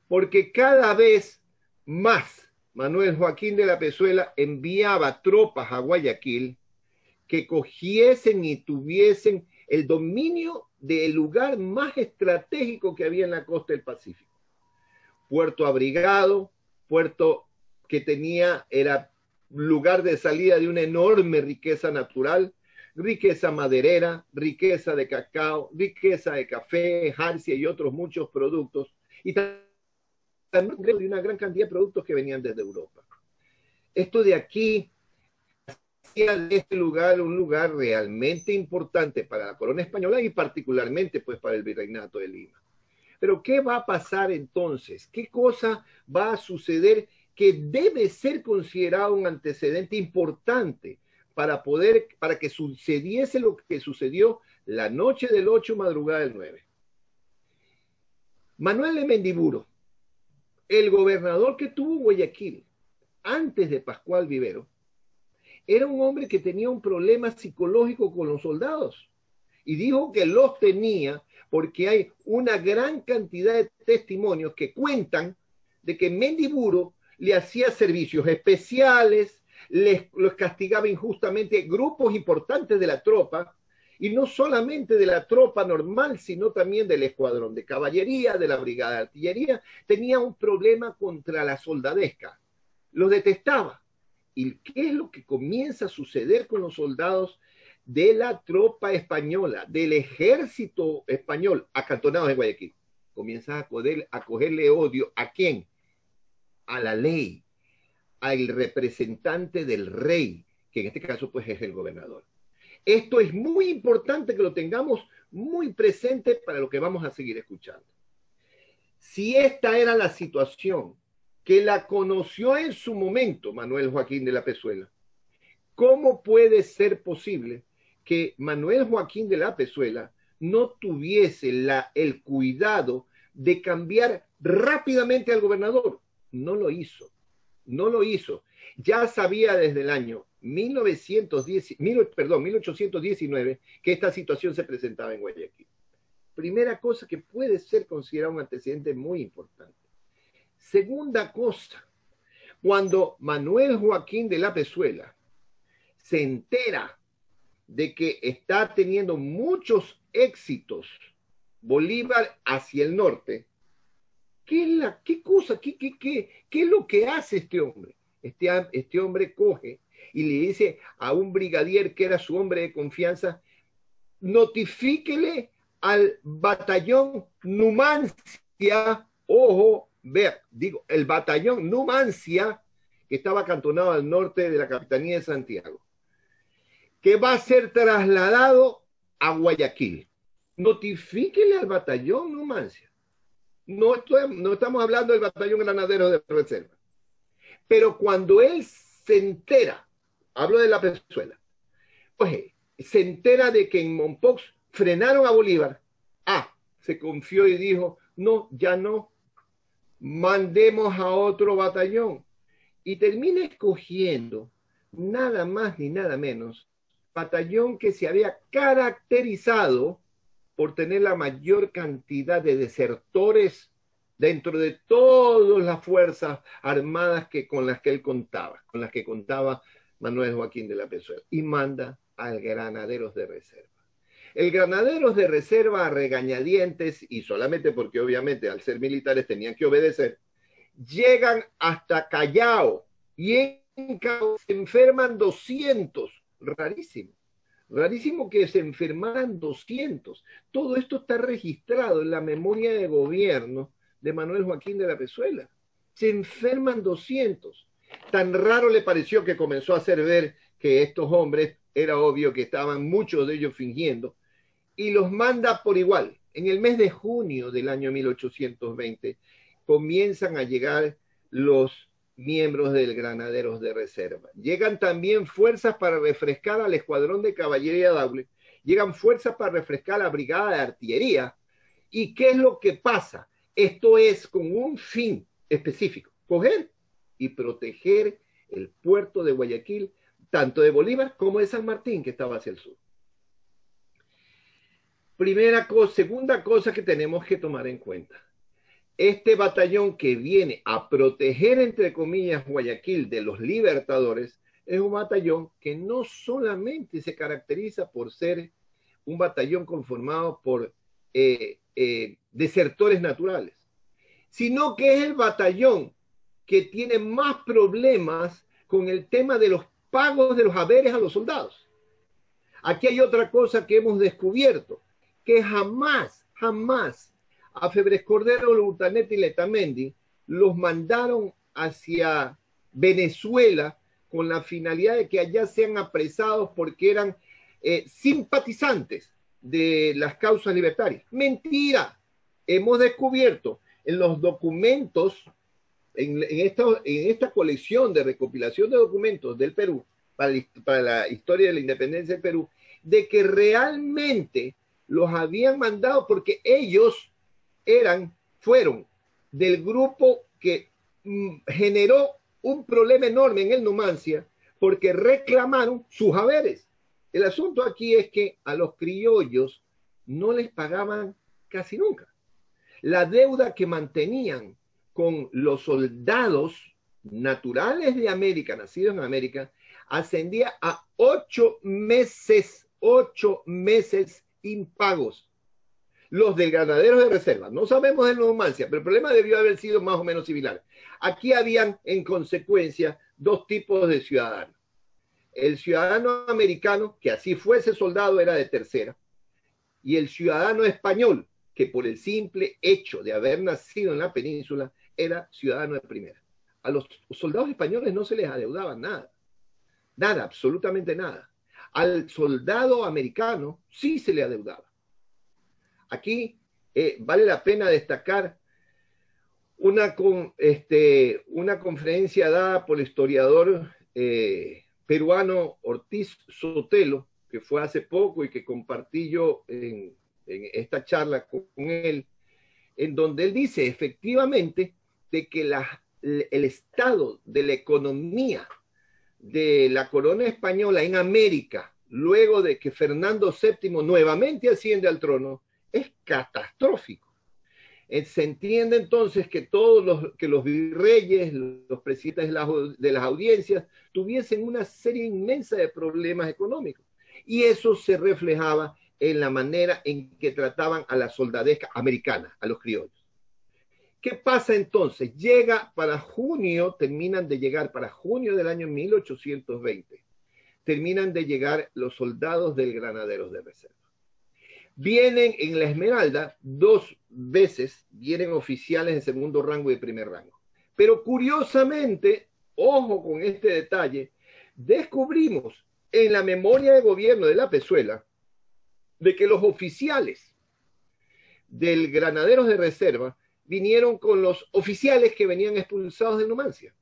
Porque cada vez más Manuel Joaquín de la Pezuela enviaba tropas a Guayaquil que cogiesen y tuviesen el dominio del lugar más estratégico que había en la costa del Pacífico. Puerto abrigado, puerto que era lugar de salida de una enorme riqueza natural, riqueza maderera, riqueza de cacao, riqueza de café, jarcia y otros muchos productos, y también de una gran cantidad de productos que venían desde Europa. Esto de aquí hacía de este lugar un lugar realmente importante para la corona española y particularmente pues para el virreinato de Lima. Pero ¿qué va a pasar entonces? ¿Qué cosa va a suceder que debe ser considerado un antecedente importante para que sucediese lo que sucedió la noche del 8, madrugada del 9? Manuel de Mendiburo, el gobernador que tuvo Guayaquil antes de Pascual Vivero, era un hombre que tenía un problema psicológico con los soldados y dijo que los tenía porque hay una gran cantidad de testimonios que cuentan de que Mendiburo le hacía servicios especiales, los castigaba injustamente grupos importantes de la tropa, y no solamente de la tropa normal, sino también del escuadrón de caballería, de la brigada de artillería. Tenía un problema contra la soldadesca, los detestaba. ¿Y qué es lo que comienza a suceder con los soldados de la tropa española, del ejército español acantonados en Guayaquil? Comienza a cogerle odio. ¿A quién? A la ley, al representante del rey, que en este caso pues es el gobernador. Esto es muy importante que lo tengamos muy presente para lo que vamos a seguir escuchando. Si esta era la situación que la conoció en su momento Manuel Joaquín de la Pezuela, ¿cómo puede ser posible que Manuel Joaquín de la Pezuela no tuviese el cuidado de cambiar rápidamente al gobernador? No lo hizo. No lo hizo. Ya sabía desde el año 1819 que esta situación se presentaba en Guayaquil. Primera cosa que puede ser considerado un antecedente muy importante. Segunda cosa, cuando Manuel Joaquín de la Pezuela se entera de que está teniendo muchos éxitos Bolívar hacia el norte, ¿qué es lo que hace este hombre? Este hombre coge y le dice a un brigadier que era su hombre de confianza: notifíquele al batallón Numancia, ojo, vea, digo, el batallón Numancia, que estaba acantonado al norte de la Capitanía de Santiago, que va a ser trasladado a Guayaquil. Notifíquele al batallón Numancia. No estamos hablando del batallón Granaderos de Reserva. Pero cuando él se entera, hablo de la Pezuela, pues se entera de que en Mompox frenaron a Bolívar, se confió y dijo: no, ya no, mandemos a otro batallón. Y termina escogiendo nada más ni nada menos batallón que se había caracterizado por tener la mayor cantidad de desertores dentro de todas las fuerzas armadas con las que él contaba, con las que contaba Manuel Joaquín de la Pezuela, y manda al Granaderos de Reserva. El Granaderos de Reserva, a regañadientes, y solamente porque obviamente al ser militares tenían que obedecer, llegan hasta Callao, y en Callao se enferman 200, rarísimo. Rarísimo que se enfermaran 200. Todo esto está registrado en la memoria de gobierno de Manuel Joaquín de la Pezuela. Se enferman 200. Tan raro le pareció que comenzó a hacer ver que estos hombres, era obvio que estaban muchos de ellos fingiendo, y los manda por igual. En el mes de junio del año 1820 comienzan a llegar los miembros del Granaderos de Reserva. Llegan también fuerzas para refrescar al escuadrón de caballería Daule, llegan fuerzas para refrescar a la brigada de artillería. ¿Y qué es lo que pasa? Esto es con un fin específico: coger y proteger el puerto de Guayaquil, tanto de Bolívar como de San Martín, que estaba hacia el sur. Segunda cosa que tenemos que tomar en cuenta: este batallón que viene a proteger, entre comillas, Guayaquil de los libertadores, es un batallón que no solamente se caracteriza por ser un batallón conformado por desertores naturales, sino que es el batallón que tiene más problemas con el tema de los pagos de los haberes a los soldados. Aquí hay otra cosa que hemos descubierto, que jamás a Febres Cordero, Urdaneta y Letamendi los mandaron hacia Venezuela con la finalidad de que allá sean apresados porque eran simpatizantes de las causas libertarias. Mentira. Hemos descubierto en los documentos, en esta colección de recopilación de documentos del Perú, para la historia de la independencia del Perú, de que realmente los habían mandado porque ellos fueron del grupo que generó un problema enorme en el Numancia porque reclamaron sus haberes. El asunto aquí es que a los criollos no les pagaban casi nunca. La deuda que mantenían con los soldados naturales de América, nacidos en América, ascendía a 8 meses impagos. Los del Granaderos de Reserva, no sabemos de Numancia, pero el problema debió haber sido más o menos similar. Aquí habían, en consecuencia, dos tipos de ciudadanos. El ciudadano americano, que así fuese soldado, era de tercera, y el ciudadano español, que por el simple hecho de haber nacido en la península, era ciudadano de primera. A los soldados españoles no se les adeudaba nada. Nada, absolutamente nada. Al soldado americano sí se le adeudaba. Aquí vale la pena destacar una conferencia dada por el historiador peruano Ortiz Sotelo, que fue hace poco y que compartí yo en esta charla con él, en donde él dice efectivamente de que el estado de la economía de la corona española en América, luego de que Fernando VII nuevamente asciende al trono, es catastrófico. Se entiende entonces que los virreyes, los presidentes de las audiencias, tuviesen una serie inmensa de problemas económicos. Y eso se reflejaba en la manera en que trataban a la soldadesca americana, a los criollos. ¿Qué pasa entonces? Terminan de llegar para junio del año 1820. Terminan de llegar los soldados del Granaderos de Reserva. Vienen en la Esmeralda 2 veces, vienen oficiales de segundo rango y de primer rango. Pero curiosamente, ojo con este detalle, descubrimos en la memoria de gobierno de la Pezuela de que los oficiales del Granaderos de Reserva vinieron con los oficiales que venían expulsados de Numancia.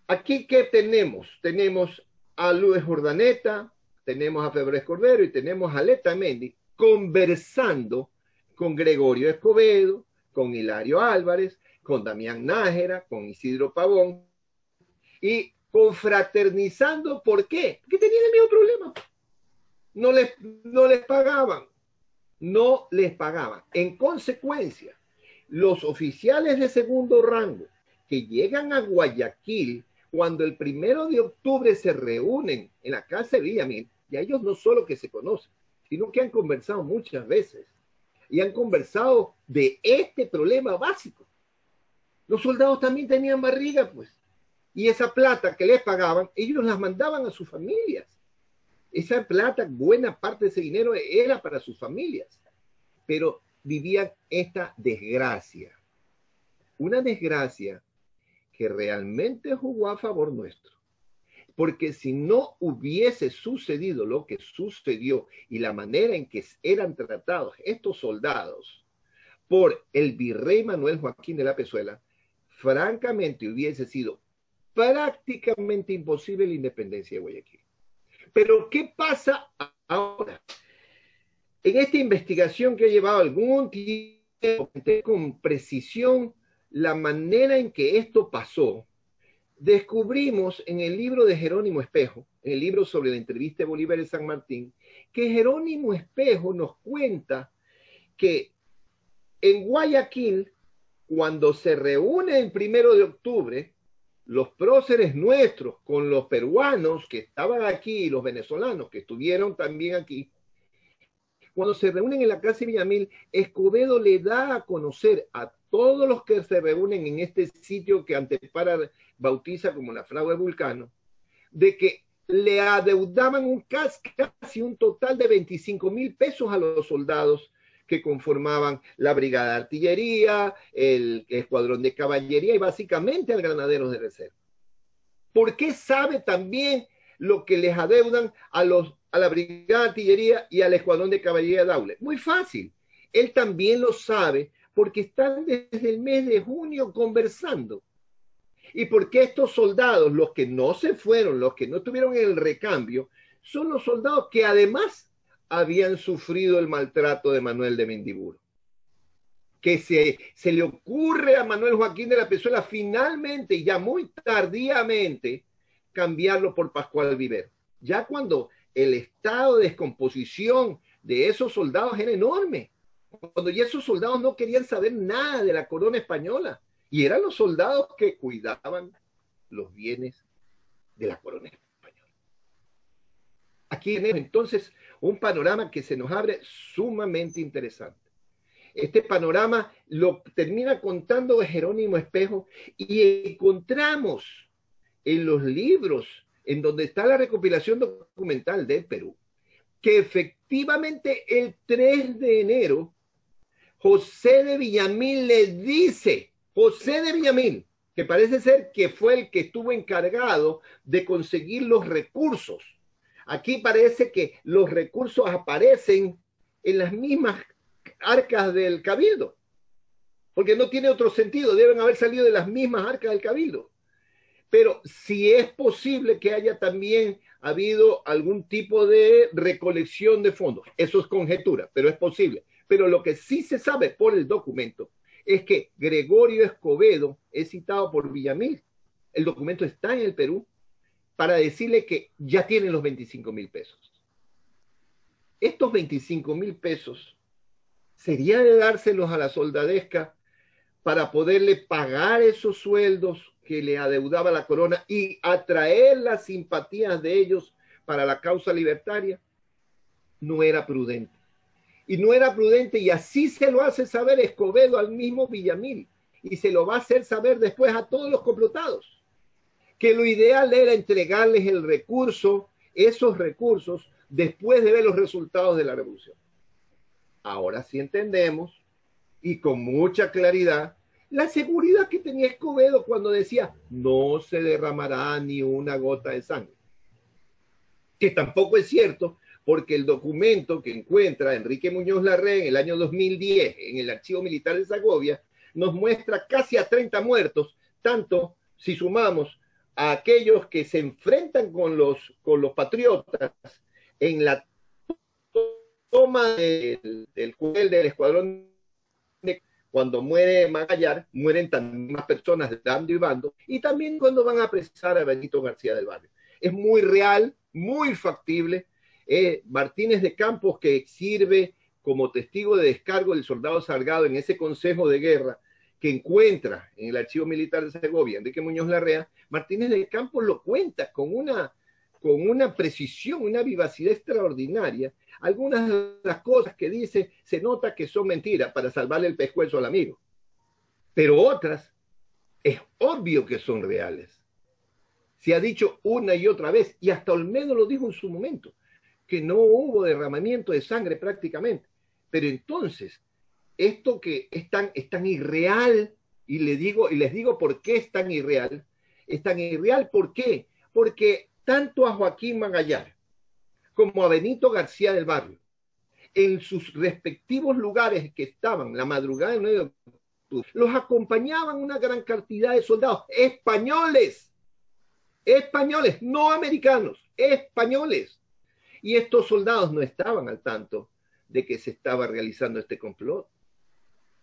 Aquí, ¿qué tenemos? Tenemos a Luis Urdaneta, tenemos a Febres Cordero y tenemos a Letamendi conversando con Gregorio Escobedo, con Hilario Álvarez, con Damián Nájera, con Isidro Pavón, y confraternizando. ¿Por qué? Porque tenían el mismo problema. No les pagaban. No les pagaban. En consecuencia, los oficiales de segundo rango que llegan a Guayaquil cuando el 1 de octubre se reúnen en la casa de Villamil, y a ellos no solo que se conocen, sino que han conversado muchas veces y han conversado de este problema básico. Los soldados también tenían barriga, pues, y esa plata que les pagaban, ellos las mandaban a sus familias. Esa plata, buena parte de ese dinero era para sus familias, pero vivían esta desgracia. Una desgracia que realmente jugó a favor nuestro. Porque si no hubiese sucedido lo que sucedió y la manera en que eran tratados estos soldados por el virrey Manuel Joaquín de la Pezuela, francamente hubiese sido prácticamente imposible la independencia de Guayaquil. Pero ¿qué pasa ahora? En esta investigación que ha llevado algún tiempo con precisión la manera en que esto pasó, descubrimos en el libro de Jerónimo Espejo, en el libro sobre la entrevista de Bolívar en San Martín, que Jerónimo Espejo nos cuenta que en Guayaquil, cuando se reúne el 1 de octubre, los próceres nuestros con los peruanos que estaban aquí y los venezolanos que estuvieron también aquí, Cuando se reúnen en la casa de Villamil, Escobedo le da a conocer a todos los que se reúnen en este sitio que Antepara bautiza como la fragua de Vulcano, de que le adeudaban casi un total de 25.000 pesos a los soldados que conformaban la brigada de artillería, el escuadrón de caballería y básicamente al granaderos de reserva. ¿Por qué sabe también lo que les adeudan a la brigada de artillería y al escuadrón de caballería de Daule? Muy fácil. Él también lo sabe porque están desde el mes de junio conversando. Y porque estos soldados, los que no se fueron, los que no estuvieron en el recambio, son los soldados que además habían sufrido el maltrato de Manuel de Mendiburo. Que se le ocurre a Manuel Joaquín de la Pezuela finalmente, ya muy tardíamente, cambiarlo por Pascual Vivero. Ya cuando el estado de descomposición de esos soldados era enorme, cuando ya esos soldados no querían saber nada de la corona española, y eran los soldados que cuidaban los bienes de la corona española. Aquí tenemos entonces un panorama que se nos abre sumamente interesante. Este panorama lo termina contando Jerónimo Espejo y encontramos en los libros en donde está la recopilación documental del Perú, que efectivamente el 3 de enero José de Villamil le dice, José de Villamil, que parece ser que fue el que estuvo encargado de conseguir los recursos. Aquí parece que los recursos aparecen en las mismas arcas del Cabildo, porque no tiene otro sentido, deben haber salido de las mismas arcas del Cabildo. Pero si es posible que haya también habido algún tipo de recolección de fondos, eso es conjetura, pero es posible. Pero lo que sí se sabe por el documento es que Gregorio Escobedo es citado por Villamil. El documento está en el Perú para decirle que ya tienen los 25.000 pesos. Estos 25.000 pesos sería de dárselos a la soldadesca para poderle pagar esos sueldos que le adeudaba la corona y atraer las simpatías de ellos para la causa libertaria. No era prudente. Y no era prudente, y así se lo hace saber Escobedo al mismo Villamil, y se lo va a hacer saber después a todos los complotados, que lo ideal era entregarles el recurso, esos recursos, después de ver los resultados de la revolución. Ahora sí entendemos, y con mucha claridad, la seguridad que tenía Escobedo cuando decía, no se derramará ni una gota de sangre. Que tampoco es cierto, porque el documento que encuentra Enrique Muñoz Larrey en el año 2010 en el Archivo Militar de Segovia nos muestra casi a 30 muertos, tanto si sumamos a aquellos que se enfrentan con los patriotas en la toma del cuartel del escuadrón cuando muere Magallar, mueren también más personas de bando y bando, y también cuando van a apresar a Benito García del Barrio. Es muy real, muy factible. Martínez de Campos, que sirve como testigo de descargo del soldado Salgado en ese consejo de guerra que encuentra en el Archivo Militar de Segovia, Enrique Muñoz Larrea, Martínez de Campos lo cuenta con una precisión, una vivacidad extraordinaria. Algunas de las cosas que dice se nota que son mentiras para salvarle el pescuezo al amigo, pero otras es obvio que son reales. Se ha dicho una y otra vez, y hasta Olmedo lo dijo en su momento, que no hubo derramamiento de sangre prácticamente. Pero entonces, esto que es tan irreal, y les digo por qué es tan irreal, ¿por qué? Porque tanto a Joaquín Magallar como a Benito García del Barrio, en sus respectivos lugares que estaban la madrugada del 9 de octubre, los acompañaban una gran cantidad de soldados españoles, no americanos, españoles. Y estos soldados no estaban al tanto de que se estaba realizando este complot.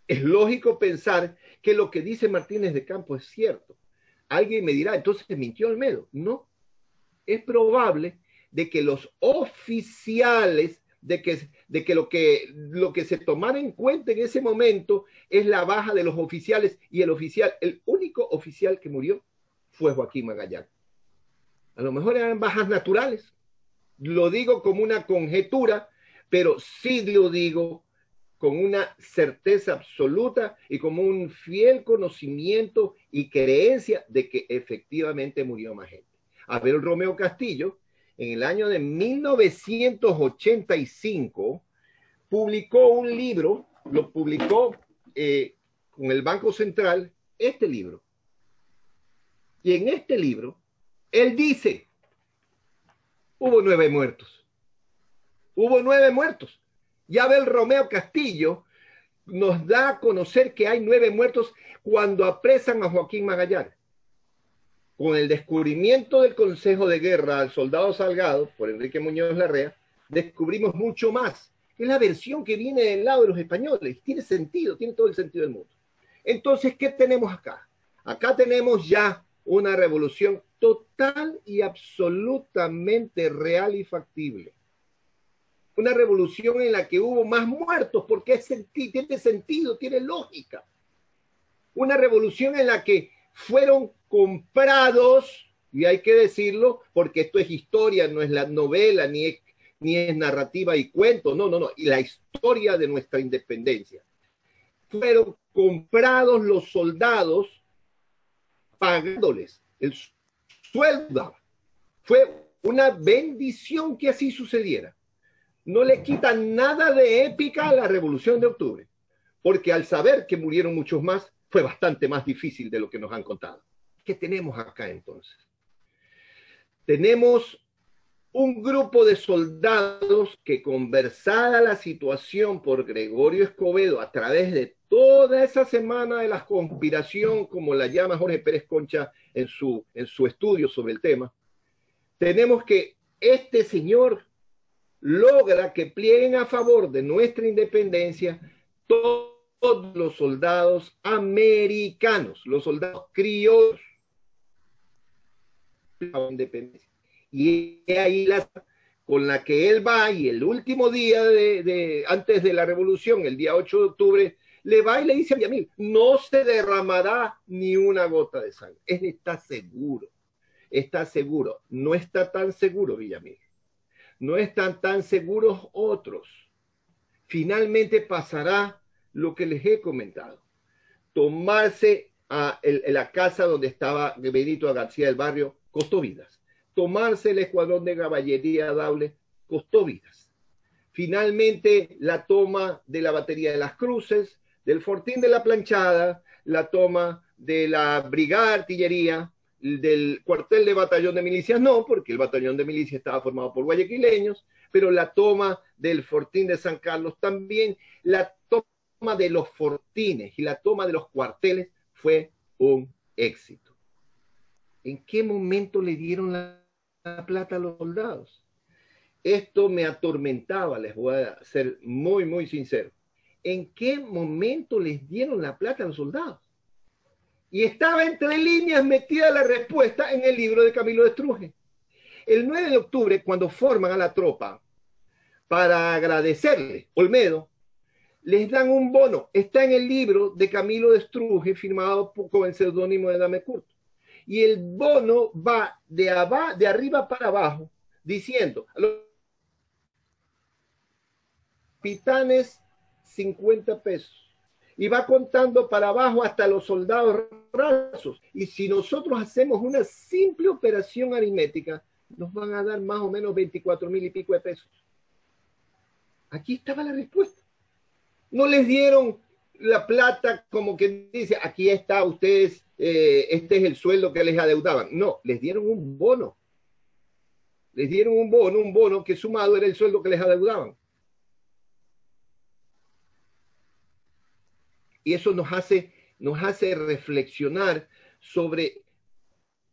Es lógico pensar que lo que dice Martínez de Campos es cierto. Alguien me dirá, entonces mintió Olmedo. No, es probable de que los oficiales, de que lo que se tomara en cuenta en ese momento es la baja de los oficiales, y el único oficial que murió fue Joaquín Magallar. A lo mejor eran bajas naturales. Lo digo como una conjetura, pero sí lo digo con una certeza absoluta y como un fiel conocimiento y creencia de que efectivamente murió más gente. Abel Romeo Castillo, en el año de 1985, publicó un libro, lo publicó con el Banco Central, este libro. Y en este libro, él dice, hubo 9 muertos. Hubo 9 muertos. Y Abel Romeo Castillo nos da a conocer que hay 9 muertos cuando apresan a Joaquín Magallanes. Con el descubrimiento del Consejo de Guerra al soldado Salgado, por Enrique Muñoz Larrea, descubrimos mucho más. Es la versión que viene del lado de los españoles. Tiene sentido, tiene todo el sentido del mundo. Entonces, ¿qué tenemos acá? Acá tenemos ya una revolución total y absolutamente real y factible. Una revolución en la que hubo más muertos porque tiene sentido, tiene lógica. Una revolución en la que fueron comprados, y hay que decirlo, porque esto es historia, no es la novela, ni es narrativa y cuento, no, y la historia de nuestra independencia. Fueron comprados los soldados pagándoles el sueldo. Fue una bendición que así sucediera. No le quitan nada de épica a la Revolución de Octubre, porque al saber que murieron muchos más, fue bastante más difícil de lo que nos han contado. ¿Qué tenemos acá entonces? Tenemos un grupo de soldados que, conversada la situación por Gregorio Escobedo a través de toda esa semana de la conspiración, como la llama Jorge Pérez Concha en su estudio sobre el tema, tenemos que este señor logra que plieguen a favor de nuestra independencia todos los soldados americanos, los soldados criollos, la independencia. Y ahí con la que él va, y el último día antes de la revolución, el día 8 de octubre, le va y le dice a Villamil, no se derramará ni una gota de sangre. Él está seguro, no está tan seguro Villamil. No están tan seguros otros. Finalmente pasará lo que les he comentado. Tomarse la casa donde estaba Benito García del Barrio costó vidas. Tomarse el escuadrón de caballería Daule costó vidas. Finalmente la toma de la batería de las Cruces, del Fortín de la Planchada, la toma de la brigada de artillería, del cuartel de batallón de milicias no, porque el batallón de milicias estaba formado por guayaquileños, pero la toma del Fortín de San Carlos también, la toma de los fortines y la toma de los cuarteles fue un éxito. ¿En qué momento le dieron la plata a los soldados? Esto me atormentaba, les voy a ser muy, muy sincero. ¿En qué momento les dieron la plata a los soldados? Y estaba entre líneas metida la respuesta en el libro de Camilo de Estruje. El 9 de octubre, cuando forman a la tropa para agradecerle, Olmedo, les dan un bono. Está en el libro de Camilo de Estruje, firmado con el seudónimo de Dame Curto. Y el bono va de arriba para abajo, diciendo a los capitanes 50 pesos. Y va contando para abajo hasta los soldados rasos. Y si nosotros hacemos una simple operación aritmética, nos van a dar más o menos 24,000 y pico de pesos. Aquí estaba la respuesta. No les dieron la plata como que dice, aquí está ustedes, este es el sueldo que les adeudaban. No, les dieron un bono. Les dieron un bono que sumado era el sueldo que les adeudaban. Y eso nos hace reflexionar sobre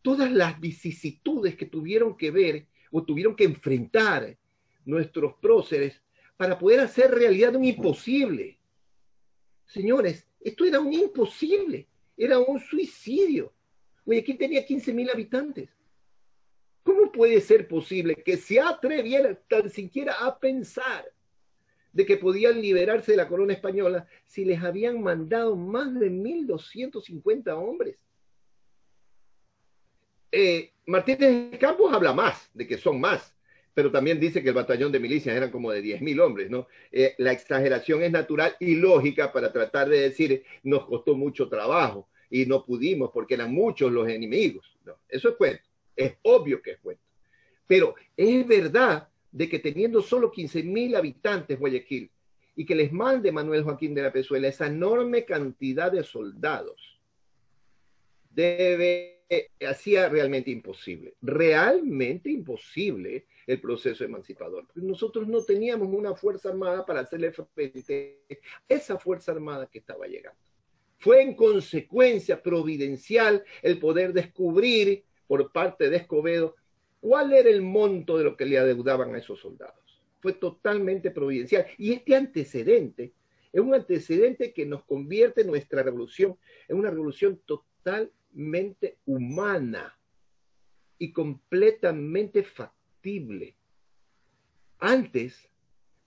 todas las vicisitudes que tuvieron que ver o tuvieron que enfrentar nuestros próceres para poder hacer realidad un imposible. Señores, esto era un imposible, era un suicidio. Guayaquil tenía 15,000 habitantes. ¿Cómo puede ser posible que se atrevieran tan siquiera a pensar de que podían liberarse de la corona española si les habían mandado más de 1,250 hombres? Martínez de Campos habla más, de que son más, pero también dice que el batallón de milicias eran como de 10.000 hombres, ¿no? La exageración es natural y lógica para tratar de decir, nos costó mucho trabajo y no pudimos porque eran muchos los enemigos. No, eso es cuento, es obvio que es cuento. Pero es verdad de que teniendo solo 15.000 habitantes Guayaquil y que les mande Manuel Joaquín de la Pezuela esa enorme cantidad de soldados, hacía realmente imposible el proceso emancipador. Nosotros no teníamos una fuerza armada para hacerle frente a esa fuerza armada que estaba llegando. Fue en consecuencia providencial el poder descubrir por parte de Escobedo cuál era el monto de lo que le adeudaban a esos soldados. Fue totalmente providencial. Y este antecedente es un antecedente que nos convierte nuestra revolución en una revolución totalmente humana y completamente factible. Antes,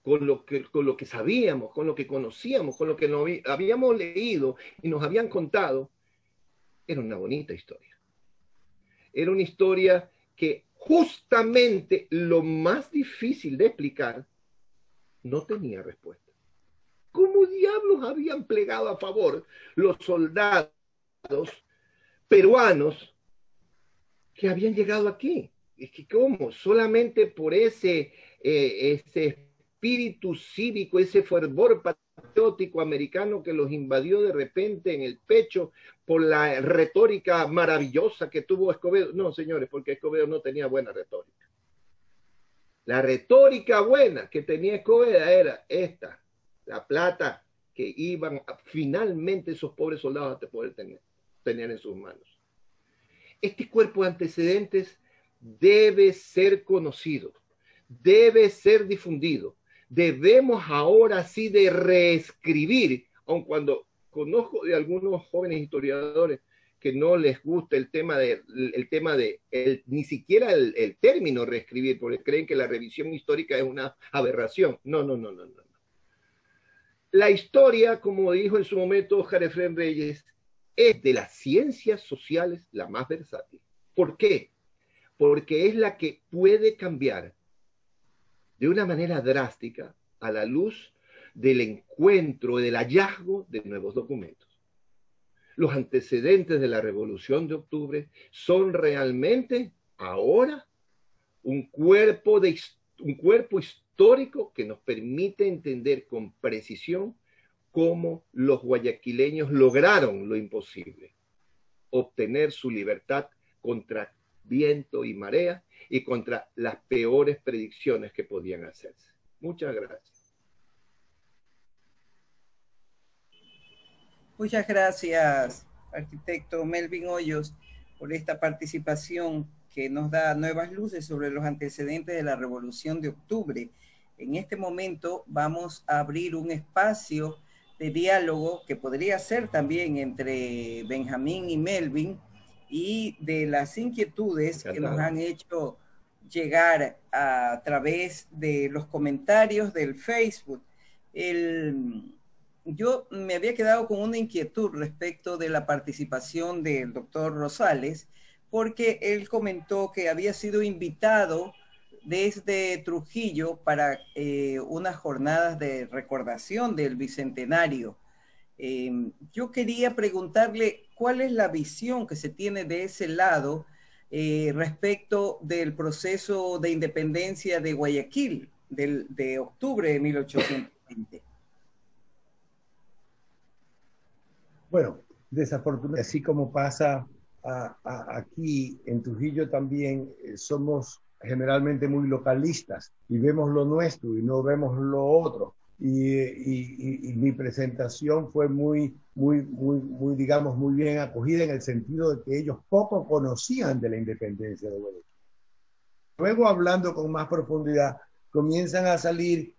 con lo que sabíamos, con lo que conocíamos, con lo que habíamos leído y nos habían contado, era una bonita historia. Era una historia que justamente lo más difícil de explicar no tenía respuesta. ¿Cómo diablos habían plegado a favor los soldados peruanos que habían llegado aquí? Es que ¿cómo? Solamente por ese espíritu cívico, ese fervor patriótico americano que los invadió de repente en el pecho por la retórica maravillosa que tuvo Escobedo. No, señores, porque Escobedo no tenía buena retórica. La retórica buena que tenía Escobedo era esta, la plata que iban finalmente esos pobres soldados a poder tener en sus manos. Este cuerpo de antecedentes debe ser conocido, debe ser difundido. Debemos ahora sí de reescribir, aun cuando conozco de algunos jóvenes historiadores que no les gusta ni siquiera el término reescribir, porque creen que la revisión histórica es una aberración. No. La historia, como dijo en su momento Oscar Efrén Reyes, es de las ciencias sociales la más versátil. ¿Por qué? Porque es la que puede cambiar de una manera drástica a la luz del encuentro, del hallazgo de nuevos documentos. Los antecedentes de la Revolución de Octubre son realmente ahora un cuerpo histórico que nos permite entender con precisión cómo los guayaquileños lograron lo imposible, obtener su libertad contra viento y marea y contra las peores predicciones que podían hacerse. Muchas gracias. Muchas gracias, arquitecto Melvin Hoyos, por esta participación que nos da nuevas luces sobre los antecedentes de la Revolución de Octubre. En este momento vamos a abrir un espacio de diálogo que podría ser también entre Benjamín y Melvin, y de las inquietudes que nos han hecho llegar a través de los comentarios del Facebook. Yo me había quedado con una inquietud respecto de la participación del doctor Rosales, porque él comentó que había sido invitado desde Trujillo para unas jornadas de recordación del Bicentenario. Yo quería preguntarle cuál es la visión que se tiene de ese lado respecto del proceso de independencia de Guayaquil de octubre de 1820. Bueno, desafortunadamente, así como pasa aquí en Trujillo también, somos generalmente muy localistas y vemos lo nuestro y no vemos lo otro. Y mi presentación fue digamos, muy bien acogida en el sentido de que ellos poco conocían de la independencia de Guayaquil. Luego, hablando con más profundidad, comienzan a salir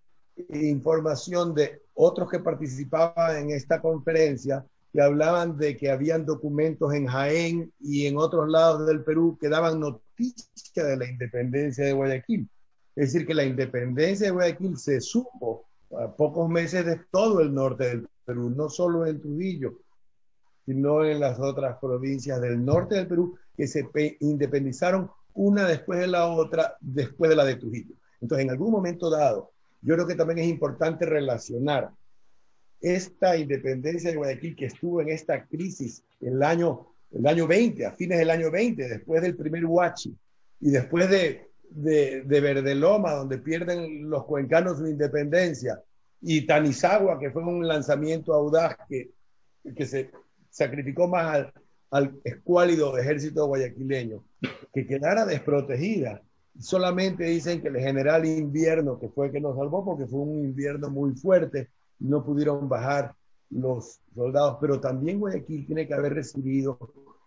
información de otros que participaban en esta conferencia, que hablaban de que habían documentos en Jaén y en otros lados del Perú que daban noticia de la independencia de Guayaquil. Es decir, que la independencia de Guayaquil se supo a pocos meses de todo el norte del Perú, no solo en Trujillo, sino en las otras provincias del norte del Perú que se independizaron una después de la otra, después de la de Trujillo. Entonces, en algún momento dado, yo creo que también es importante relacionar esta independencia de Guayaquil, que estuvo en esta crisis el año 20, a fines del año 20, después del primer Huachi, y después de Verdeloma, donde pierden los cuencanos su independencia, y Tanizagua, que fue un lanzamiento audaz que se sacrificó más al escuálido ejército guayaquileño, que quedara desprotegida. Solamente dicen que el general Invierno, que fue el que nos salvó, porque fue un invierno muy fuerte, no pudieron bajar los soldados, pero también Guayaquil tiene que haber recibido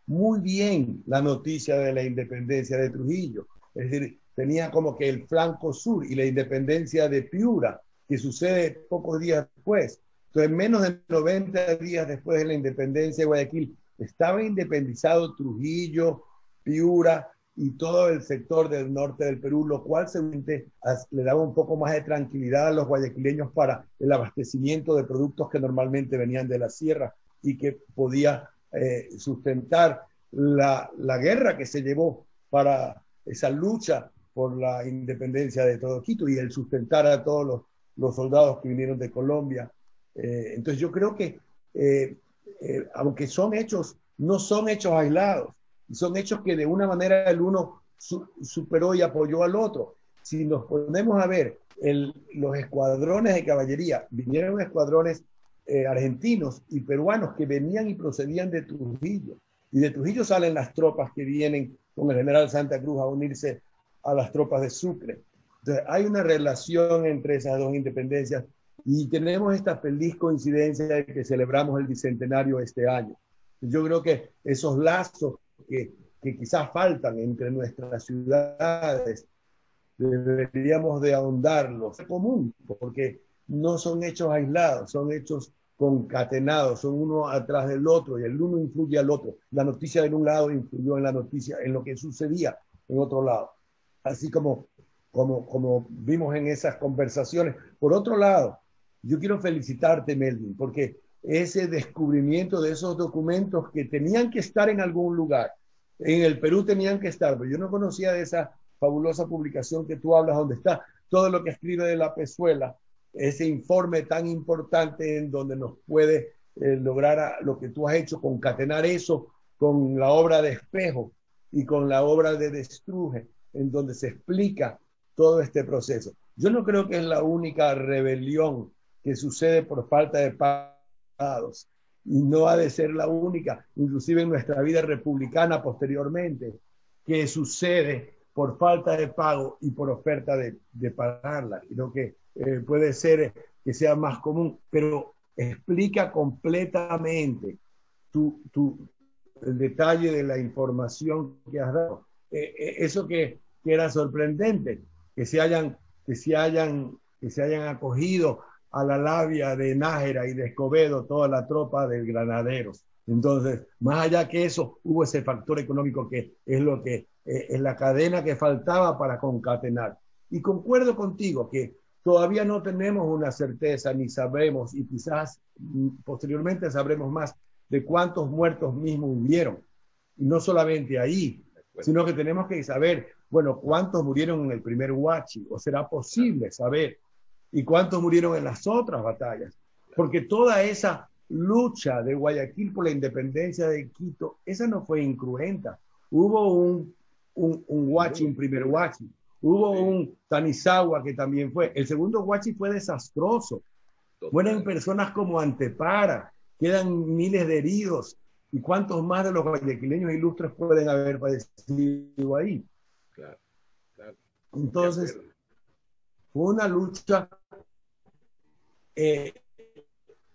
muy bien la noticia de la independencia de Trujillo. Es decir, tenía como que el flanco sur y la independencia de Piura, que sucede pocos días después. Entonces, menos de 90 días después de la independencia de Guayaquil, estaba independizado Trujillo, Piura y todo el sector del norte del Perú, lo cual seguramente le daba un poco más de tranquilidad a los guayaquileños para el abastecimiento de productos que normalmente venían de la sierra y que podía sustentar la guerra que se llevó para esa lucha por la independencia de todo Quito y el sustentar a todos los soldados que vinieron de Colombia. Entonces yo creo que aunque son hechos, no son hechos aislados, son hechos que de una manera el uno superó y apoyó al otro. Si nos ponemos a ver los escuadrones de caballería, vinieron escuadrones argentinos y peruanos que venían y procedían de Trujillo. Y de Trujillo salen las tropas que vienen con el general Santa Cruz a unirse a las tropas de Sucre. Entonces hay una relación entre esas dos independencias y tenemos esta feliz coincidencia de que celebramos el bicentenario este año. Yo creo que esos lazos que quizás faltan entre nuestras ciudades, deberíamos de ahondarlos. Es común, porque no son hechos aislados, son hechos concatenados, son uno atrás del otro y el uno influye al otro. La noticia de un lado influyó en la noticia, en lo que sucedía en otro lado. Así como vimos en esas conversaciones. Por otro lado, yo quiero felicitarte, Melvin, porque ese descubrimiento de esos documentos que tenían que estar en algún lugar, en el Perú tenían que estar, pero yo no conocía de esa fabulosa publicación que tú hablas, donde está todo lo que escribe de la Pezuela, ese informe tan importante en donde nos puede lograr lo que tú has hecho, concatenar eso con la obra de Espejo y con la obra de Destruje, en donde se explica todo este proceso. Yo no creo que es la única rebelión que sucede por falta de pagos, y no ha de ser la única, inclusive en nuestra vida republicana posteriormente, que sucede por falta de pago y por oferta de pagarla. Creo que puede ser que sea más común, pero explica completamente el detalle de la información que has dado. Eso que era sorprendente, que se hayan acogido a la labia de Nájera y de Escobedo toda la tropa del Granaderos. Entonces, más allá que eso, hubo ese factor económico que es lo que es la cadena que faltaba para concatenar. Y concuerdo contigo que todavía no tenemos una certeza, ni sabremos, y quizás posteriormente sabremos más de cuántos muertos mismos hubieron. Y no solamente ahí, sino que tenemos que saber, bueno, cuántos murieron en el primer Huachi, o será posible saber, y cuántos murieron en las otras batallas. Porque toda esa lucha de Guayaquil por la independencia de Quito, esa no fue incruenta. Hubo un Huachi, un primer Huachi. Hubo un Tanizagua que también fue. El segundo Huachi fue desastroso. Mueren personas como Antepara, quedan miles de heridos. ¿Y cuántos más de los guayaquileños ilustres pueden haber padecido ahí? Claro, claro. Entonces, fue una lucha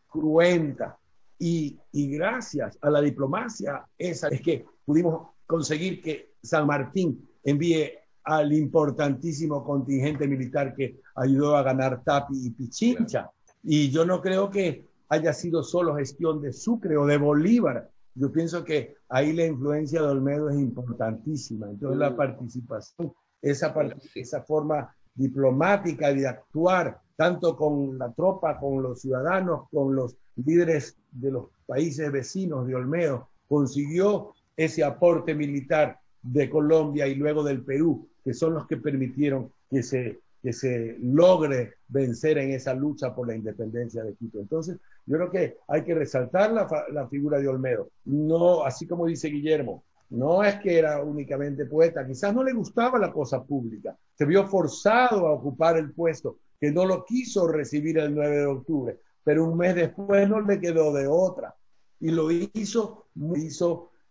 cruenta. Y gracias a la diplomacia esa es que pudimos conseguir que San Martín envíe al importantísimo contingente militar que ayudó a ganar Tapi y Pichincha. Claro. Y yo no creo que haya sido solo gestión de Sucre o de Bolívar. Yo pienso que ahí la influencia de Olmedo es importantísima. Entonces la participación, esa forma diplomática de actuar, tanto con la tropa, con los ciudadanos, con los líderes de los países vecinos de Olmedo, consiguió ese aporte militar de Colombia y luego del Perú, que son los que permitieron que se logre vencer en esa lucha por la independencia de Quito. Entonces, yo creo que hay que resaltar la figura de Olmedo. No, así como dice Guillermo, no es que era únicamente poeta, quizás no le gustaba la cosa pública, se vio forzado a ocupar el puesto, que no lo quiso recibir el 9 de octubre, pero un mes después no le quedó de otra. Y lo hizo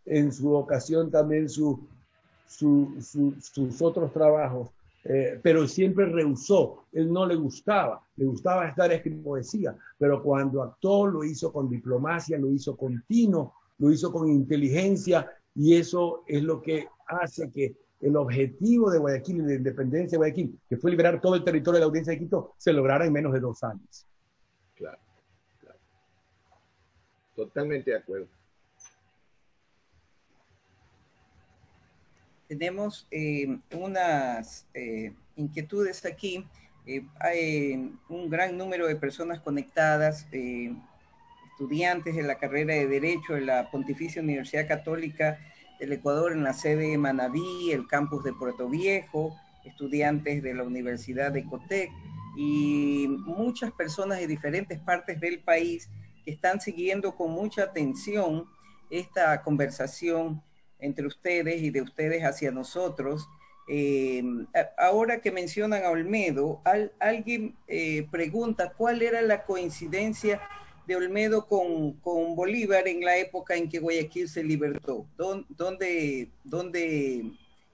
en su ocasión también sus otros trabajos, pero siempre rehusó. Él no le gustaba estar escribiendo poesía, pero cuando actuó lo hizo con diplomacia, lo hizo con tino, lo hizo con inteligencia, y eso es lo que hace que el objetivo de Guayaquil y de la independencia de Guayaquil, que fue liberar todo el territorio de la Audiencia de Quito, se lograra en menos de 2 años. Claro, claro. Totalmente de acuerdo. Tenemos unas inquietudes aquí. Hay un gran número de personas conectadas, estudiantes de la carrera de Derecho de la Pontificia Universidad Católica del Ecuador en la sede de Manabí, el campus de Puerto Viejo, estudiantes de la Universidad de Cotec y muchas personas de diferentes partes del país que están siguiendo con mucha atención esta conversación entre ustedes y de ustedes hacia nosotros. Ahora que mencionan a Olmedo, alguien pregunta cuál era la coincidencia de Olmedo con Bolívar en la época en que Guayaquil se libertó. ¿Dónde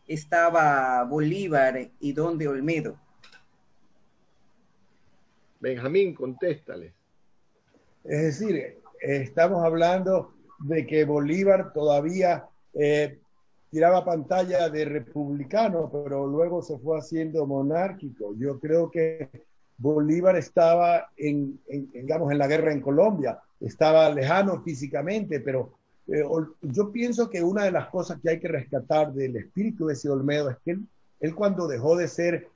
estaba Bolívar y dónde Olmedo? Benjamín, contéstale. Es decir, estamos hablando de que Bolívar todavía tiraba pantalla de republicano, pero luego se fue haciendo monárquico. Yo creo que Bolívar estaba digamos, en la guerra en Colombia, estaba lejano físicamente, pero yo pienso que una de las cosas que hay que rescatar del espíritu de ese Olmedo es que él cuando dejó de ser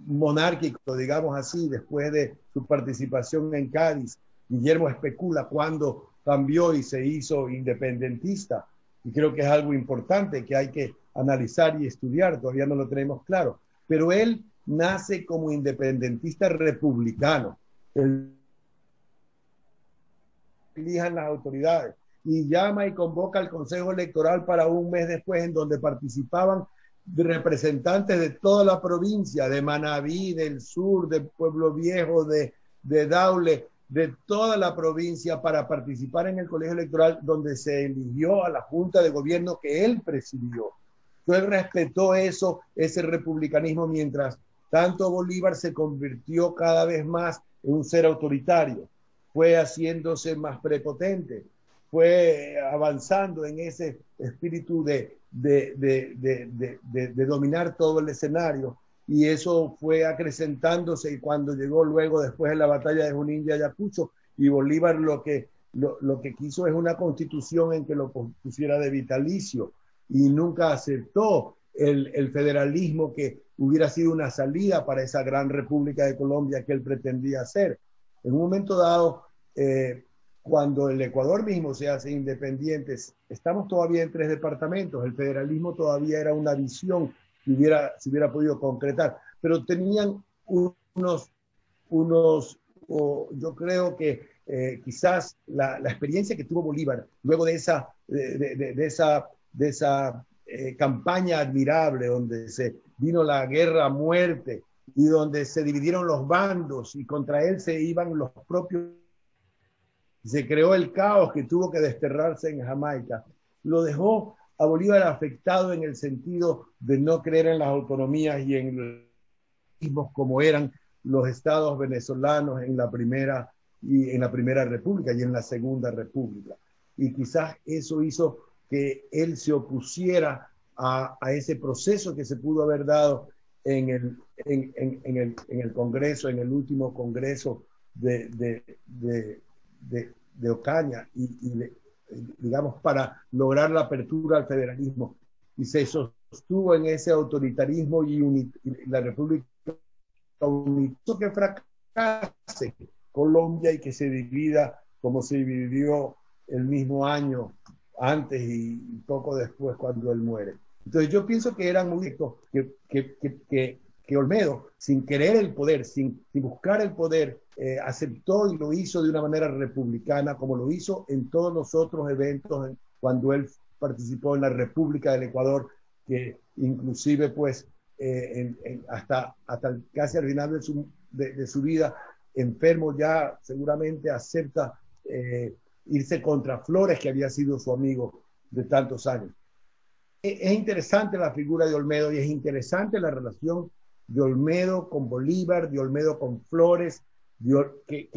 monárquico, digamos así, después de su participación en Cádiz, Guillermo especula cuando cambió y se hizo independentista, y creo que es algo importante que hay que analizar y estudiar, todavía no lo tenemos claro, pero él nace como independentista republicano. Elijan las autoridades y llama y convoca al Consejo Electoral para un mes después, en donde participaban representantes de toda la provincia, de Manabí, del sur, de Pueblo Viejo, de Daule, de toda la provincia, para participar en el colegio electoral donde se eligió a la Junta de Gobierno que él presidió. Entonces él respetó eso, ese republicanismo, mientras tanto Bolívar se convirtió cada vez más en un ser autoritario, fue haciéndose más prepotente, fue avanzando en ese espíritu de dominar todo el escenario, y eso fue acrecentándose, y cuando llegó luego después de la batalla de Junín de Ayacucho, y Bolívar lo que quiso es una constitución en que lo pusiera de vitalicio, y nunca aceptó el federalismo que hubiera sido una salida para esa gran república de Colombia que él pretendía hacer. En un momento dado, cuando el Ecuador mismo se hace independiente, estamos todavía en 3 departamentos, el federalismo todavía era una visión que se hubiera podido concretar, pero tenían yo creo que quizás la experiencia que tuvo Bolívar luego de esa campaña admirable, donde se vino la guerra a muerte y donde se dividieron los bandos y contra él se iban los propios, se creó el caos que tuvo que desterrarse en Jamaica, lo dejó a Bolívar afectado en el sentido de no creer en las autonomías y en los mismos como eran los estados venezolanos en la primera república y en la segunda república, y quizás eso hizo que él se opusiera a ese proceso que se pudo haber dado en el Congreso, en el último Congreso de Ocaña, digamos, para lograr la apertura al federalismo, y se sostuvo en ese autoritarismo y la República hizo que fracase Colombia y que se divida como se dividió el mismo año antes y poco después cuando él muere. Entonces yo pienso que eran muy que Olmedo, sin querer el poder, sin buscar el poder, aceptó y lo hizo de una manera republicana, como lo hizo en todos los otros eventos cuando él participó en la República del Ecuador, que inclusive pues hasta casi al final de su vida, enfermo ya, seguramente acepta irse contra Flores, que había sido su amigo de tantos años. Es interesante la figura de Olmedo y es interesante la relación de Olmedo con Bolívar, de Olmedo con Flores, que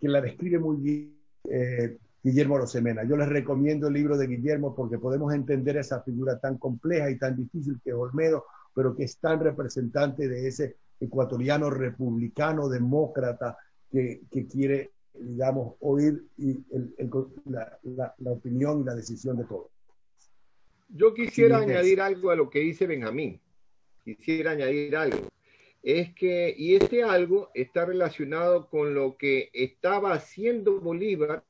la describe muy bien Guillermo Arosemena. Yo les recomiendo el libro de Guillermo porque podemos entender esa figura tan compleja y tan difícil que es Olmedo, pero que es tan representante de ese ecuatoriano republicano, demócrata, que quiere, digamos, oír la opinión y la decisión de todos. Yo quisiera añadir algo a lo que dice Benjamín. Quisiera añadir algo. Es que, y este algo está relacionado con lo que estaba haciendo Bolívar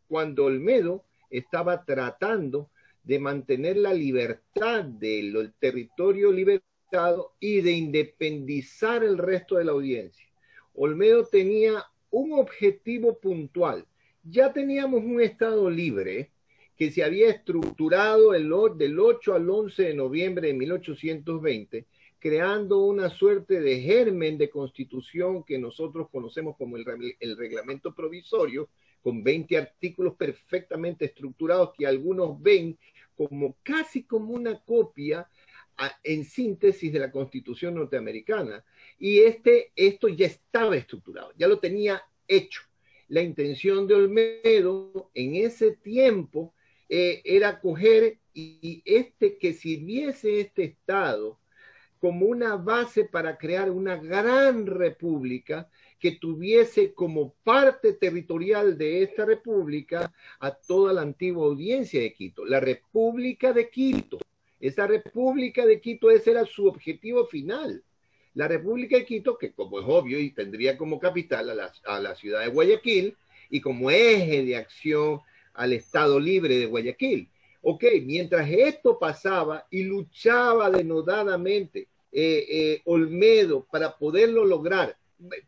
cuando Olmedo estaba tratando de mantener la libertad del territorio libertado y de independizar el resto de la audiencia. Olmedo tenía un objetivo puntual. Ya teníamos un Estado libre que se había estructurado del 8 al 11 de noviembre de 1820, creando una suerte de germen de constitución que nosotros conocemos como el reglamento provisorio, con 20 artículos perfectamente estructurados que algunos ven como casi como una copia en síntesis de la Constitución norteamericana. Y esto ya estaba estructurado, ya lo tenía hecho. La intención de Olmedo en ese tiempo era coger que sirviese este Estado como una base para crear una gran república que tuviese como parte territorial de esta república a toda la antigua audiencia de Quito, la República de Quito. Esa República de Quito, ese era su objetivo final. La República de Quito, que como es obvio y tendría como capital a la ciudad de Guayaquil y como eje de acción al Estado Libre de Guayaquil. Ok, mientras esto pasaba y luchaba denodadamente Olmedo para poderlo lograr,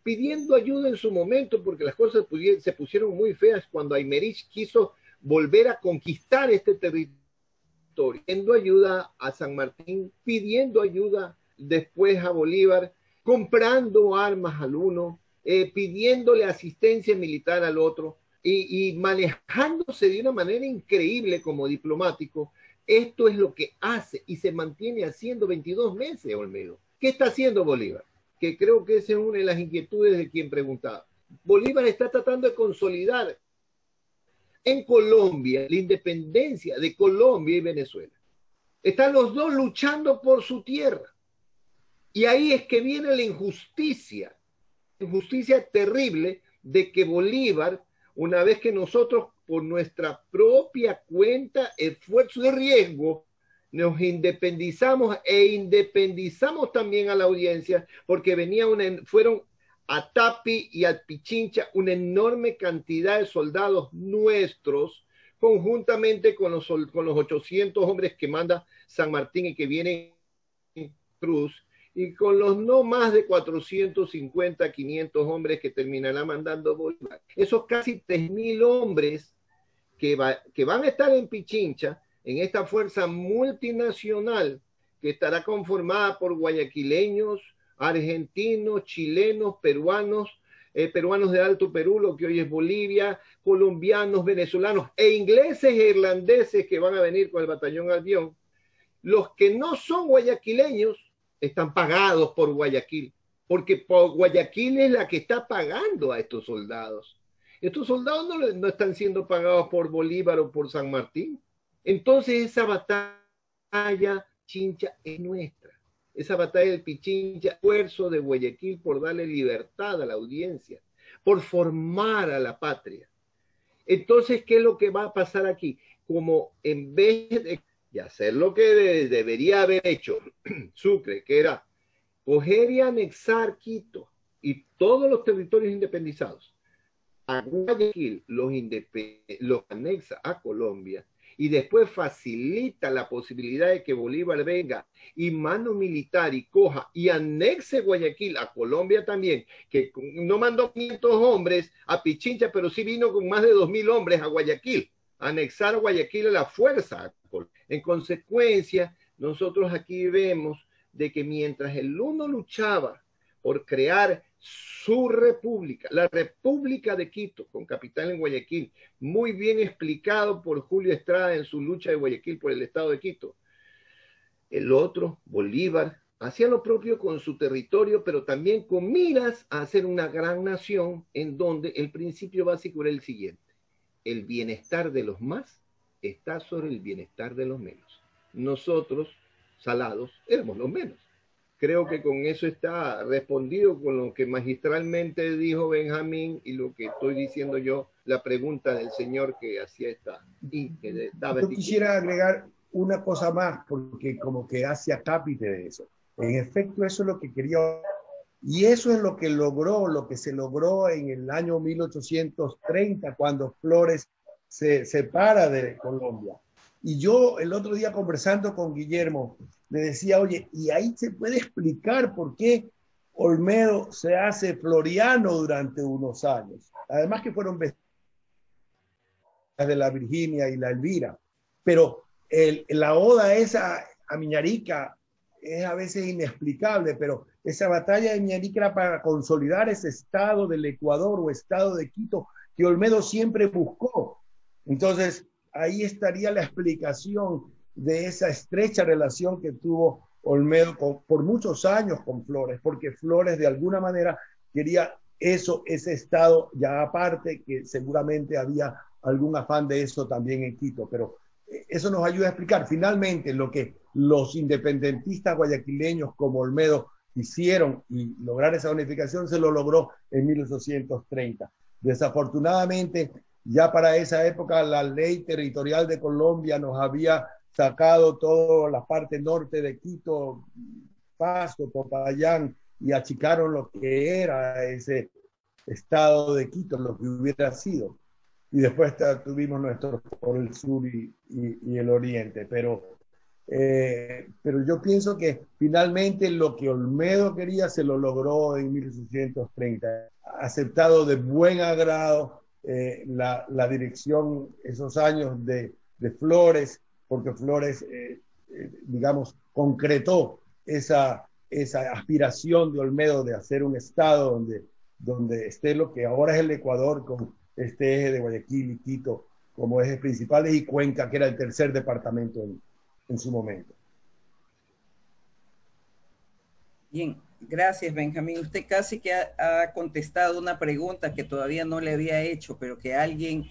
pidiendo ayuda en su momento, porque las cosas se pusieron muy feas cuando Aymerich quiso volver a conquistar este territorio, pidiendo ayuda a San Martín, pidiendo ayuda después a Bolívar, comprando armas al uno, pidiéndole asistencia militar al otro, y manejándose de una manera increíble como diplomático. Esto es lo que hace y se mantiene haciendo 22 meses Olmedo. ¿Qué está haciendo Bolívar? Que creo que esa es una de las inquietudes de quien preguntaba. Bolívar está tratando de consolidar en Colombia la independencia de Colombia y Venezuela. Están los dos luchando por su tierra. Y ahí es que viene la injusticia terrible de que Bolívar, una vez que nosotros por nuestra propia cuenta, esfuerzo y riesgo, nos independizamos e independizamos también a la audiencia, porque fueron a Tapi y al Pichincha una enorme cantidad de soldados nuestros, conjuntamente con los 800 hombres que manda San Martín y que vienen en Cruz, y con los no más de 450, 500 hombres que terminará mandando Bolívar. Esos casi 3.000 hombres que van a estar en Pichincha, en esta fuerza multinacional que estará conformada por guayaquileños, argentinos, chilenos, peruanos de Alto Perú, lo que hoy es Bolivia, colombianos, venezolanos e ingleses e irlandeses que van a venir con el batallón Albión. Los que no son guayaquileños están pagados por Guayaquil, porque Guayaquil es la que está pagando a estos soldados. Estos soldados no están siendo pagados por Bolívar o por San Martín. Entonces esa batalla Pichincha es nuestra. Esa batalla del Pichincha, esfuerzo de Guayaquil por darle libertad a la audiencia, por formar a la patria. Entonces, ¿qué es lo que va a pasar aquí? Como en vez de hacer lo que debería haber hecho Sucre, que era coger y anexar Quito y todos los territorios independizados, a Guayaquil los anexa a Colombia y después facilita la posibilidad de que Bolívar venga y mano militar y coja y anexe Guayaquil a Colombia también, que no mandó 500 hombres a Pichincha, pero sí vino con más de 2.000 hombres a Guayaquil, a anexar a Guayaquil a la fuerza. En consecuencia, nosotros aquí vemos de que mientras el uno luchaba por crear su república, la República de Quito, con capital en Guayaquil, muy bien explicado por Julio Estrada en su lucha de Guayaquil por el Estado de Quito. El otro, Bolívar, hacía lo propio con su territorio, pero también con miras a hacer una gran nación en donde el principio básico era el siguiente: el bienestar de los más está sobre el bienestar de los menos. Nosotros, salados, éramos los menos. Creo que con eso está respondido con lo que magistralmente dijo Benjamín y lo que estoy diciendo yo, la pregunta del señor que hacía esta. Yo quisiera agregar una cosa más, porque como que hace acápite de eso. En efecto, eso es lo que quería, y eso es lo que logró, lo que se logró en el año 1830, cuando Flores se separa de Colombia. Y yo el otro día conversando con Guillermo, le decía, oye, y ahí se puede explicar por qué Olmedo se hace floriano durante unos años. Además que fueron vestidas de la Virginia y la Elvira. Pero la oda esa a Miñarica es a veces inexplicable, pero esa batalla de Miñarica era para consolidar ese estado del Ecuador o estado de Quito que Olmedo siempre buscó. Entonces, ahí estaría la explicación de esa estrecha relación que tuvo Olmedo por muchos años con Flores, porque Flores de alguna manera quería eso, ese estado ya aparte, que seguramente había algún afán de eso también en Quito, pero eso nos ayuda a explicar finalmente lo que los independentistas guayaquileños como Olmedo hicieron y lograr esa unificación se lo logró en 1830. Desafortunadamente, ya para esa época la ley territorial de Colombia nos había sacado toda la parte norte de Quito, Pasto, Popayán, y achicaron lo que era ese estado de Quito, lo que hubiera sido. Y después tuvimos nuestro por el sur y el oriente. Pero yo pienso que finalmente lo que Olmedo quería se lo logró en 1830. Aceptado de buen agrado la dirección, esos años de Flores, porque Flores, digamos, concretó esa aspiración de Olmedo de hacer un estado donde esté lo que ahora es el Ecuador, con este eje de Guayaquil y Quito como ejes principales, y Cuenca, que era el tercer departamento en su momento. Bien, gracias, Benjamín. Usted casi que ha contestado una pregunta que todavía no le había hecho, pero que alguien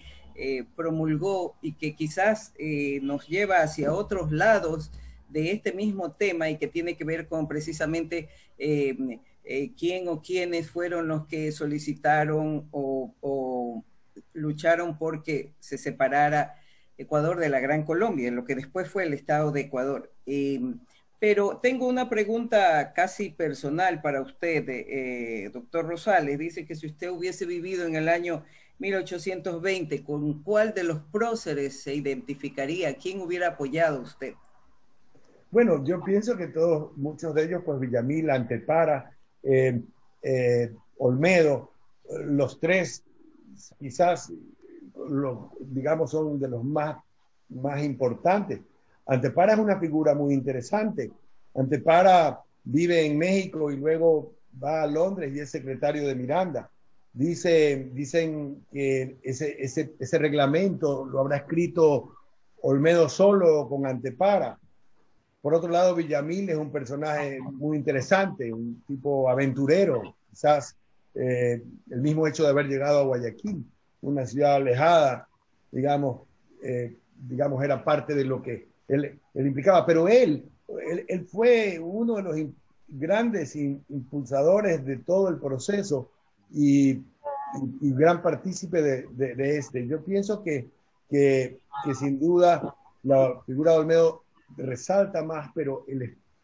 promulgó y que quizás nos lleva hacia otros lados de este mismo tema y que tiene que ver con precisamente quién o quiénes fueron los que solicitaron o lucharon porque se separara Ecuador de la Gran Colombia, lo que después fue el Estado de Ecuador. Pero tengo una pregunta casi personal para usted, doctor Rosales. Dice que si usted hubiese vivido en el año 1820, ¿con cuál de los próceres se identificaría? ¿Quién hubiera apoyado a usted? Bueno, yo pienso que muchos de ellos, pues Villamil, Antepara, Olmedo, los tres quizás, digamos, son de los más importantes. Antepara es una figura muy interesante. Antepara vive en México y luego va a Londres y es secretario de Miranda. Dicen que ese reglamento lo habrá escrito Olmedo solo con Antepara. Por otro lado, Villamil es un personaje muy interesante, un tipo aventurero, quizás el mismo hecho de haber llegado a Guayaquil, una ciudad alejada, digamos, era parte de lo que él implicaba. Pero él fue uno de los grandes impulsadores de todo el proceso y gran partícipe de este. Yo pienso que sin duda la figura de Olmedo resalta más, pero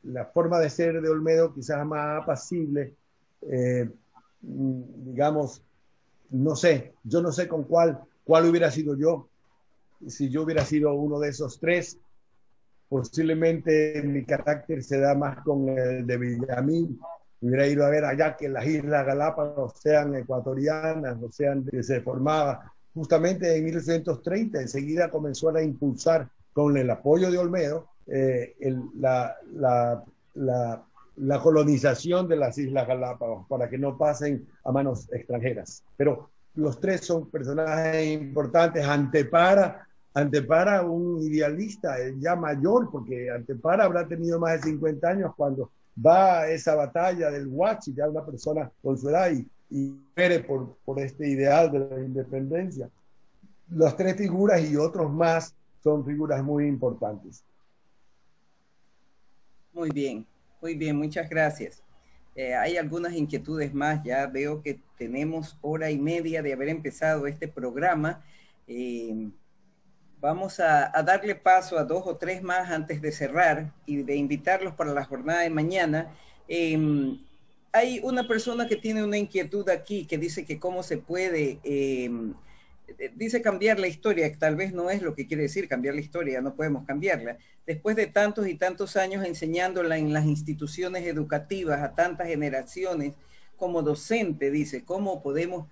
la forma de ser de Olmedo quizás más apacible, digamos, no sé, yo no sé con cuál hubiera sido yo, si yo hubiera sido uno de esos tres, posiblemente mi carácter se da más con el de Villamil. Hubiera ido a ver allá que las Islas Galápagos sean ecuatorianas, o sean que se formaba. Justamente en 1930 enseguida comenzó a impulsar con el apoyo de Olmedo la colonización de las Islas Galápagos para que no pasen a manos extranjeras. Pero los tres son personajes importantes. Antepara, un idealista ya mayor, porque Antepara habrá tenido más de 50 años cuando va a esa batalla del Huachi, ya una persona con su edad, y muere por este ideal de la independencia. Las tres figuras y otros más son figuras muy importantes. Muy bien, muchas gracias. Hay algunas inquietudes más, ya veo que tenemos 1:30 de haber empezado este programa. Vamos a darle paso a 2 o 3 más antes de cerrar y de invitarlos para la jornada de mañana. Hay una persona que tiene una inquietud aquí que dice que cómo se puede, dice cambiar la historia, que tal vez no es lo que quiere decir cambiar la historia, no podemos cambiarla. Después de tantos y tantos años enseñándola en las instituciones educativas a tantas generaciones, como docente, dice, ¿cómo podemos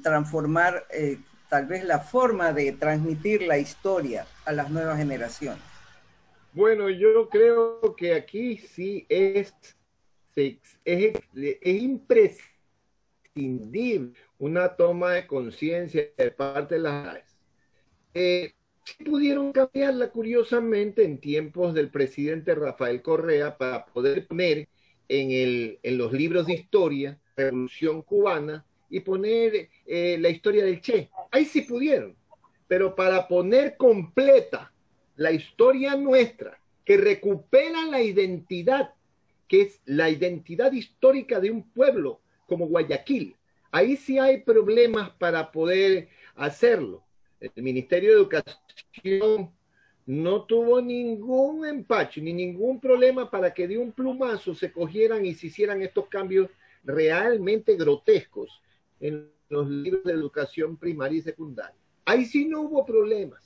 transformar tal vez la forma de transmitir la historia a las nuevas generaciones? Bueno, yo creo que aquí sí es imprescindible una toma de conciencia de parte de las áreas. Sí pudieron cambiarla curiosamente en tiempos del presidente Rafael Correa para poder poner en los libros de historia Revolución Cubana y poner la historia del Che. Ahí sí pudieron, pero para poner completa la historia nuestra, que recupera la identidad, que es la identidad histórica de un pueblo como Guayaquil, ahí sí hay problemas para poder hacerlo. El Ministerio de Educación no tuvo ningún empacho ni ningún problema para que de un plumazo se cogieran y se hicieran estos cambios realmente grotescos en los libros de educación primaria y secundaria. Ahí sí no hubo problemas.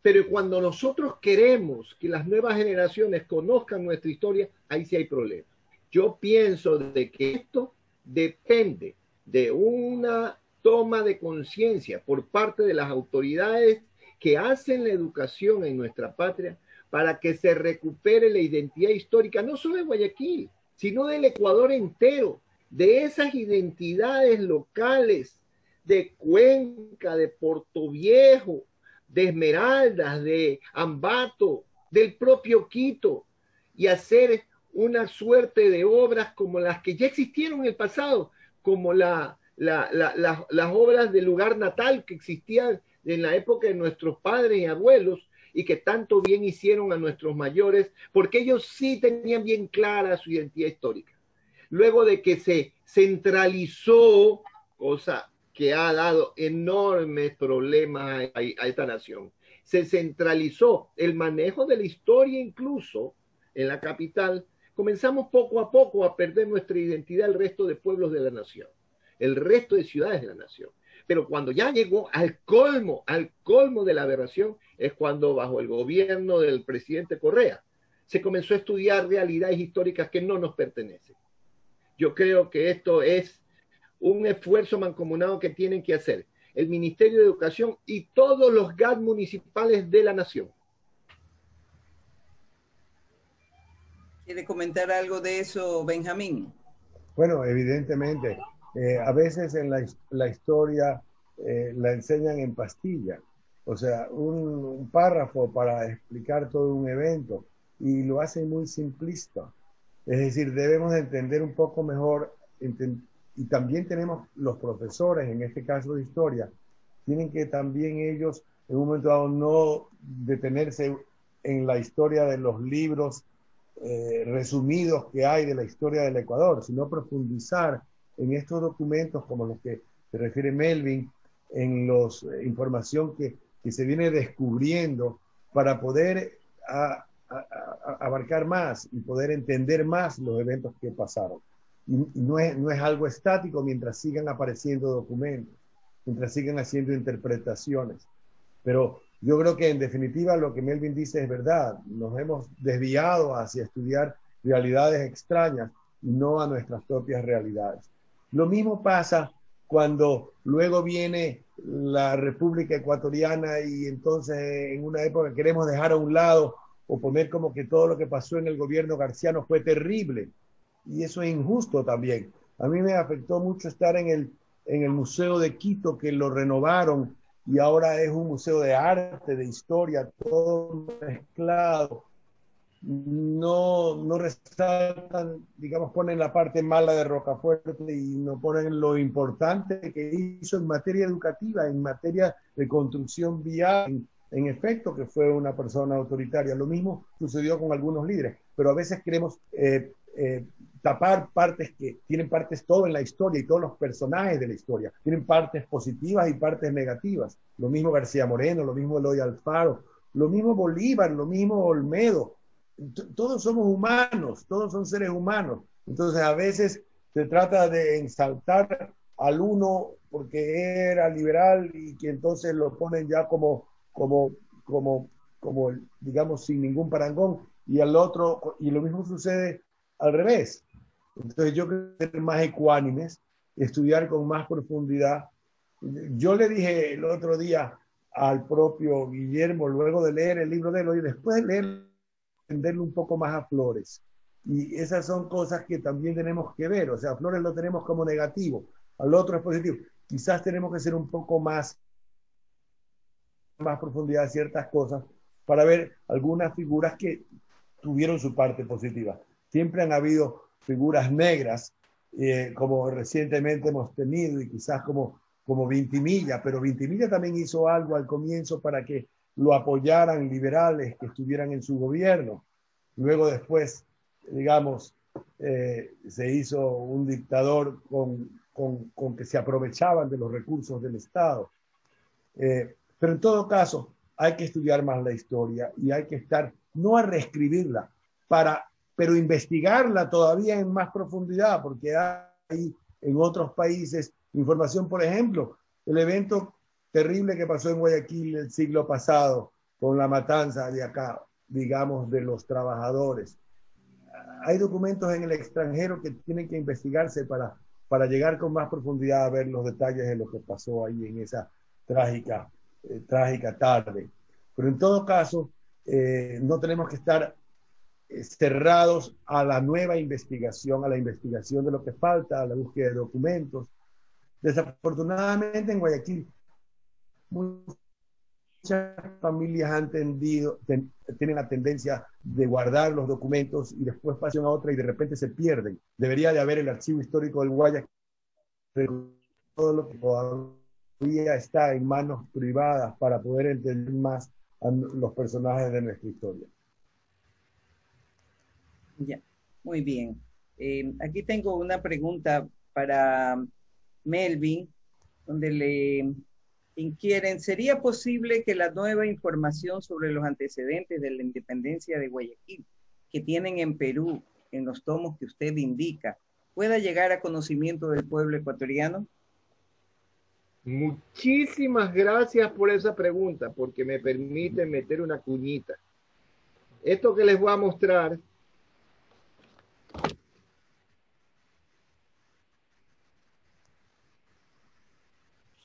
Pero cuando nosotros queremos que las nuevas generaciones conozcan nuestra historia, ahí sí hay problemas. Yo pienso de que esto depende de una toma de conciencia por parte de las autoridades que hacen la educación en nuestra patria para que se recupere la identidad histórica, no solo de Guayaquil, sino del Ecuador entero, de esas identidades locales de Cuenca, de Portoviejo, de Esmeraldas, de Ambato, del propio Quito, y hacer una suerte de obras como las que ya existieron en el pasado, como las obras del lugar natal que existían en la época de nuestros padres y abuelos y que tanto bien hicieron a nuestros mayores, porque ellos sí tenían bien clara su identidad histórica. Luego de que se centralizó, cosa que ha dado enormes problemas a esta nación, se centralizó el manejo de la historia incluso en la capital, comenzamos poco a poco a perder nuestra identidad el resto de pueblos de la nación, el resto de ciudades de la nación. Pero cuando ya llegó al colmo de la aberración, es cuando bajo el gobierno del presidente Correa se comenzó a estudiar realidades históricas que no nos pertenecen. Yo creo que esto es un esfuerzo mancomunado que tienen que hacer el Ministerio de Educación y todos los GAD municipales de la nación. ¿Quiere comentar algo de eso, Benjamín? Bueno, evidentemente, a veces en la historia la enseñan en pastilla, o sea, un párrafo para explicar todo un evento, y lo hacen muy simplista. Es decir, debemos entender un poco mejor, y también tenemos los profesores, en este caso de historia, tienen que también ellos, en un momento dado, no detenerse en la historia de los libros resumidos que hay de la historia del Ecuador, sino profundizar en estos documentos como los que se refiere Melvin, en los información que se viene descubriendo para poder abarcar más y poder entender más los eventos que pasaron. Y no es algo estático mientras sigan apareciendo documentos, mientras sigan haciendo interpretaciones. Pero yo creo que en definitiva lo que Melvin dice es verdad. Nos hemos desviado hacia estudiar realidades extrañas y no a nuestras propias realidades. Lo mismo pasa cuando luego viene la República Ecuatoriana y entonces en una época queremos dejar a un lado o poner como que todo lo que pasó en el gobierno garciano fue terrible. Y eso es injusto también. A mí me afectó mucho estar en el Museo de Quito, que lo renovaron y ahora es un museo de arte, de historia, todo mezclado. No resaltan, digamos, ponen la parte mala de Rocafuerte y no ponen lo importante que hizo en materia educativa, en materia de construcción vial, en efecto que fue una persona autoritaria. Lo mismo sucedió con algunos líderes, pero a veces queremos tapar partes que tienen partes todo en la historia y todos los personajes de la historia. Tienen partes positivas y partes negativas. Lo mismo García Moreno, lo mismo Eloy Alfaro, lo mismo Bolívar, lo mismo Olmedo. Todos somos humanos, todos son seres humanos. Entonces a veces se trata de ensaltar al uno porque era liberal y que entonces lo ponen ya como digamos, sin ningún parangón, y al otro, y lo mismo sucede al revés. Entonces yo creo que ser más ecuánimes, estudiar con más profundidad. Yo le dije el otro día al propio Guillermo, luego de leer el libro de él, y después de leer, entenderlo un poco más a Flores. Y esas son cosas que también tenemos que ver. O sea, a Flores lo tenemos como negativo, al otro es positivo. Quizás tenemos que ser un poco más profundidad de ciertas cosas para ver algunas figuras que tuvieron su parte positiva. Siempre han habido figuras negras, como recientemente hemos tenido, y quizás como Vintimilla, pero Vintimilla también hizo algo al comienzo para que lo apoyaran liberales que estuvieran en su gobierno. Luego después, digamos, se hizo un dictador con que se aprovechaban de los recursos del Estado. Pero en todo caso, hay que estudiar más la historia y hay que estar, no a reescribirla, pero investigarla todavía en más profundidad, porque hay en otros países información, por ejemplo, el evento terrible que pasó en Guayaquil el siglo pasado, con la matanza de acá, digamos, de los trabajadores. Hay documentos en el extranjero que tienen que investigarse para llegar con más profundidad a ver los detalles de lo que pasó ahí en esa trágica tarde. Pero en todo caso, no tenemos que estar cerrados a la nueva investigación, a la investigación de lo que falta, a la búsqueda de documentos. Desafortunadamente en Guayaquil, muchas familias tienen la tendencia de guardar los documentos y después pasan a otra y de repente se pierden. Debería de haber el archivo histórico del Guayaquil, todo lo que todavía está en manos privadas para poder entender más a los personajes de nuestra historia. Ya, muy bien. Aquí tengo una pregunta para Melvin, donde le inquieren, ¿sería posible que la nueva información sobre los antecedentes de la independencia de Guayaquil que tienen en Perú, en los tomos que usted indica, pueda llegar a conocimiento del pueblo ecuatoriano? Muchísimas gracias por esa pregunta, porque me permite meter una cuñita. Esto que les voy a mostrar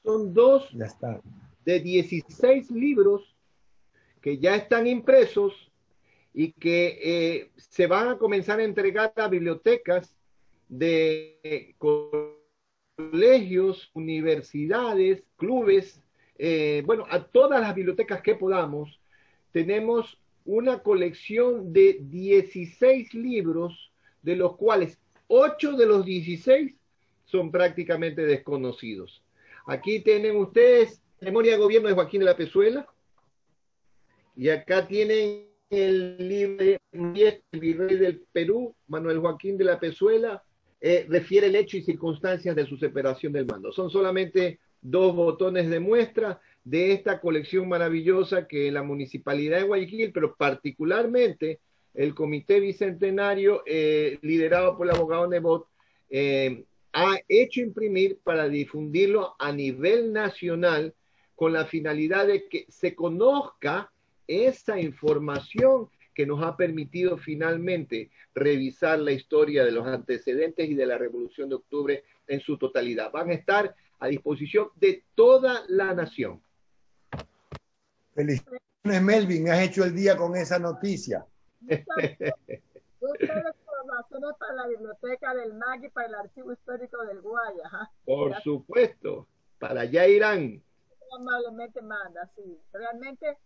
son dos de 16 libros que ya están impresos y que se van a comenzar a entregar a bibliotecas de colegios, universidades, clubes, bueno, a todas las bibliotecas que podamos. Tenemos una colección de 16 libros, de los cuales 8 de los 16 son prácticamente desconocidos. Aquí tienen ustedes Memoria de Gobierno de Joaquín de la Pezuela, y acá tienen el libro de el virrey del Perú, Manuel Joaquín de la Pezuela, refiere el hecho y circunstancias de su separación del mando. Son solamente 2 botones de muestra de esta colección maravillosa que la Municipalidad de Guayaquil, pero particularmente el Comité Bicentenario, liderado por el abogado Nebot, ha hecho imprimir para difundirlo a nivel nacional, con la finalidad de que se conozca esa información que nos ha permitido finalmente revisar la historia de los antecedentes y de la Revolución de Octubre en su totalidad. Van a estar a disposición de toda la nación. Felicidades, Melvin, has hecho el día con esa noticia. Ustedes formaciones para la biblioteca del MAC y para el Archivo Histórico del Guayas. ¿Ah? Por supuesto, para allá irán. Amablemente manda, sí. Realmente,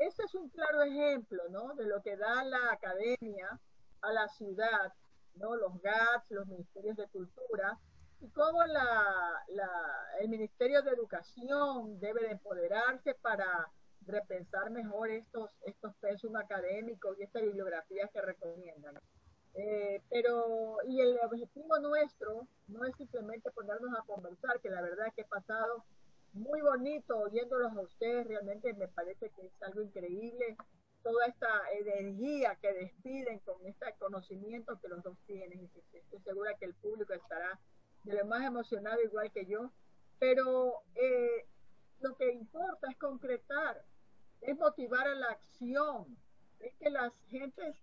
este es un claro ejemplo, ¿no? De lo que da la academia a la ciudad, ¿no? Los GATS, los ministerios de cultura, y cómo el Ministerio de Educación debe de empoderarse para repensar mejor estos pensum académicos y estas bibliografías que recomiendan. Y el objetivo nuestro no es simplemente ponernos a conversar, que la verdad es que he pasado muy bonito oyéndolos a ustedes, realmente me parece que es algo increíble, toda esta energía que despiden con este conocimiento que los dos tienen, y estoy segura que el público estará de lo más emocionado igual que yo, pero lo que importa es concretar, es motivar a la acción, es que las gentes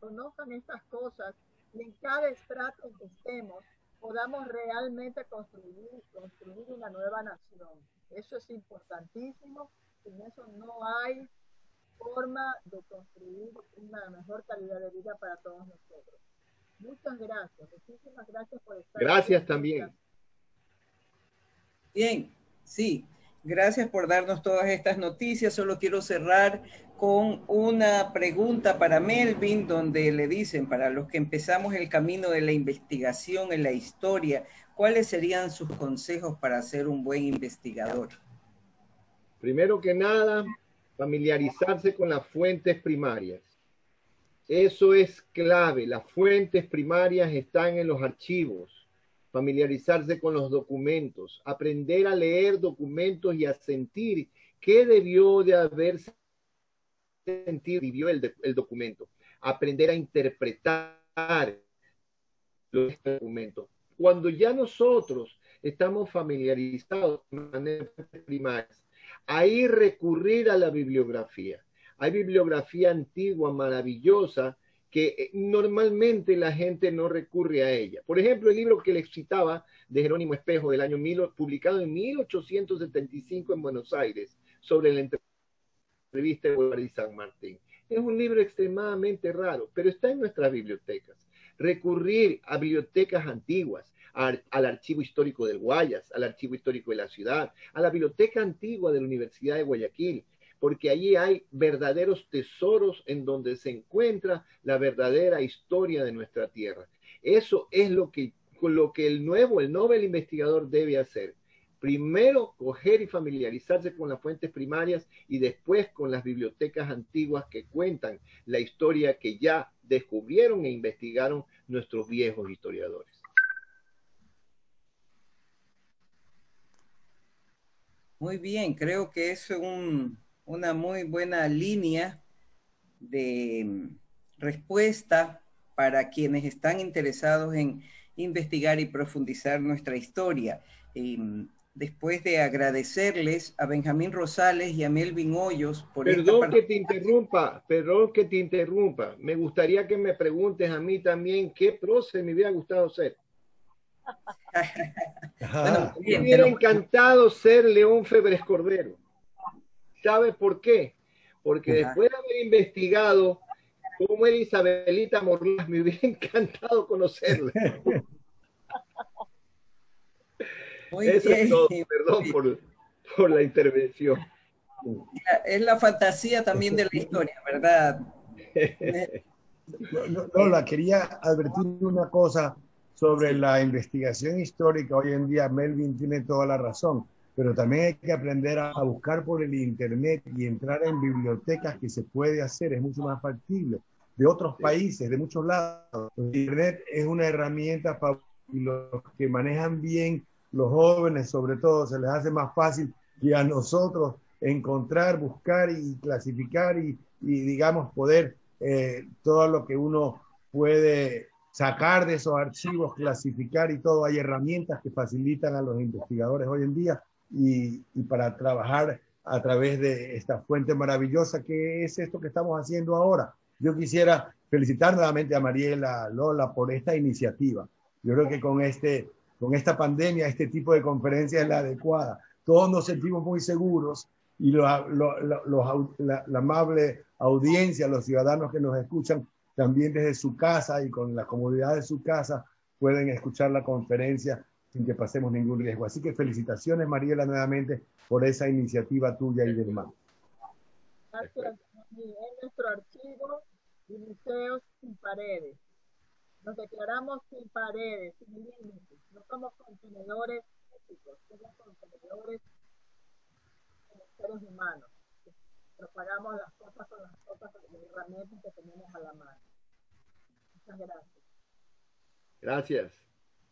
conozcan estas cosas y en cada estrato en que estemos podamos realmente construir una nueva nación. Eso es importantísimo, sin eso no hay forma de construir una mejor calidad de vida para todos nosotros. Muchas gracias, muchísimas gracias por estar aquí. Gracias también. Bien, sí, gracias por darnos todas estas noticias. Solo quiero cerrar con una pregunta para Melvin, donde le dicen, para los que empezamos el camino de la investigación en la historia, ¿cuáles serían sus consejos para ser un buen investigador? Primero que nada, familiarizarse con las fuentes primarias. Eso es clave. Las fuentes primarias están en los archivos. Familiarizarse con los documentos, aprender a leer documentos y a sentir qué debió de haber sentido, vivió el documento. Aprender a interpretar los documentos. Cuando ya nosotros estamos familiarizados con maneras primarias, ahí recurrir a la bibliografía. Hay bibliografía antigua, maravillosa, que normalmente la gente no recurre a ella. Por ejemplo, el libro que les citaba de Jerónimo Espejo del año 1000, publicado en 1875 en Buenos Aires, sobre la entrevista de Bolívar y San Martín. Es un libro extremadamente raro, pero está en nuestras bibliotecas. Recurrir a bibliotecas antiguas, al Archivo Histórico del Guayas, al Archivo Histórico de la Ciudad, a la Biblioteca Antigua de la Universidad de Guayaquil, porque allí hay verdaderos tesoros en donde se encuentra la verdadera historia de nuestra tierra. Eso es lo que el novel investigador debe hacer. Primero, coger y familiarizarse con las fuentes primarias y después con las bibliotecas antiguas que cuentan la historia que ya descubrieron e investigaron nuestros viejos historiadores. Muy bien, creo que es una muy buena línea de respuesta para quienes están interesados en investigar y profundizar nuestra historia. Después de agradecerles a Benjamín Rosales y a Melvin Hoyos por perdón que te interrumpa. Me gustaría que me preguntes a mí también qué prócer me hubiera gustado ser. Bueno, bien, me hubiera encantado ser León Febres Cordero. ¿Sabe por qué? Porque después de haber investigado cómo era Isabelita Morlas, me hubiera encantado conocerla. Eso es todo. Perdón por la intervención. Es la fantasía también de la historia, ¿verdad? Lola, quería advertir una cosa sobre la investigación histórica. Hoy en día Melvin tiene toda la razón, pero también hay que aprender a buscar por el internet y entrar en bibliotecas, que se puede hacer, es mucho más factible, de otros países, de muchos lados. El internet es una herramienta para los que manejan bien, los jóvenes sobre todo, se les hace más fácil que a nosotros encontrar, buscar y clasificar y digamos poder todo lo que uno puede sacar de esos archivos, clasificar y todo. Hay herramientas que facilitan a los investigadores hoy en día y para trabajar a través de esta fuente maravillosa que es esto que estamos haciendo ahora. Yo quisiera felicitar nuevamente a Mariela, Lola, por esta iniciativa. Yo creo que con esta pandemia, este tipo de conferencia es la adecuada. Todos nos sentimos muy seguros y la amable audiencia, los ciudadanos que nos escuchan también desde su casa y con la comodidad de su casa pueden escuchar la conferencia sin que pasemos ningún riesgo. Así que felicitaciones, Mariela, nuevamente por esa iniciativa tuya y del MAN. Gracias. En nuestro archivo de museos sin paredes. Nos declaramos sin paredes, sin límites. No somos contenedores físicos, somos contenedores como seres humanos. Propagamos las cosas con las herramientas que tenemos a la mano. Muchas gracias. Gracias.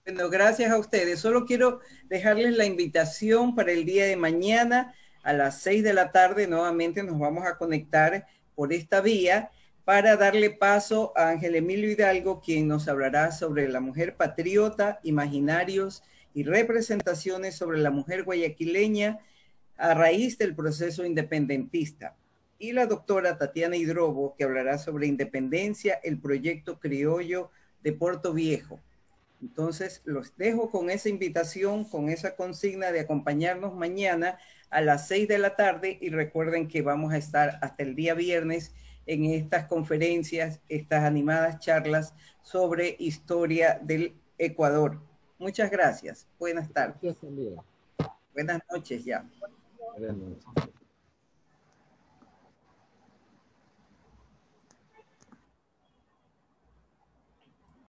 Bueno, gracias a ustedes. Solo quiero dejarles la invitación para el día de mañana a las 6 de la tarde. Nuevamente nos vamos a conectar por esta vía para darle paso a Ángel Emilio Hidalgo, quien nos hablará sobre la mujer patriota, imaginarios y representaciones sobre la mujer guayaquileña a raíz del proceso independentista. Y la doctora Tatiana Hidrobo, que hablará sobre independencia, el proyecto criollo de Puerto Viejo. Entonces, los dejo con esa invitación, con esa consigna de acompañarnos mañana a las 6 de la tarde y recuerden que vamos a estar hasta el día viernes en estas conferencias, estas animadas charlas sobre historia del Ecuador. Muchas gracias. Buenas tardes. Gracias, amigo. Buenas noches ya. Buenas noches.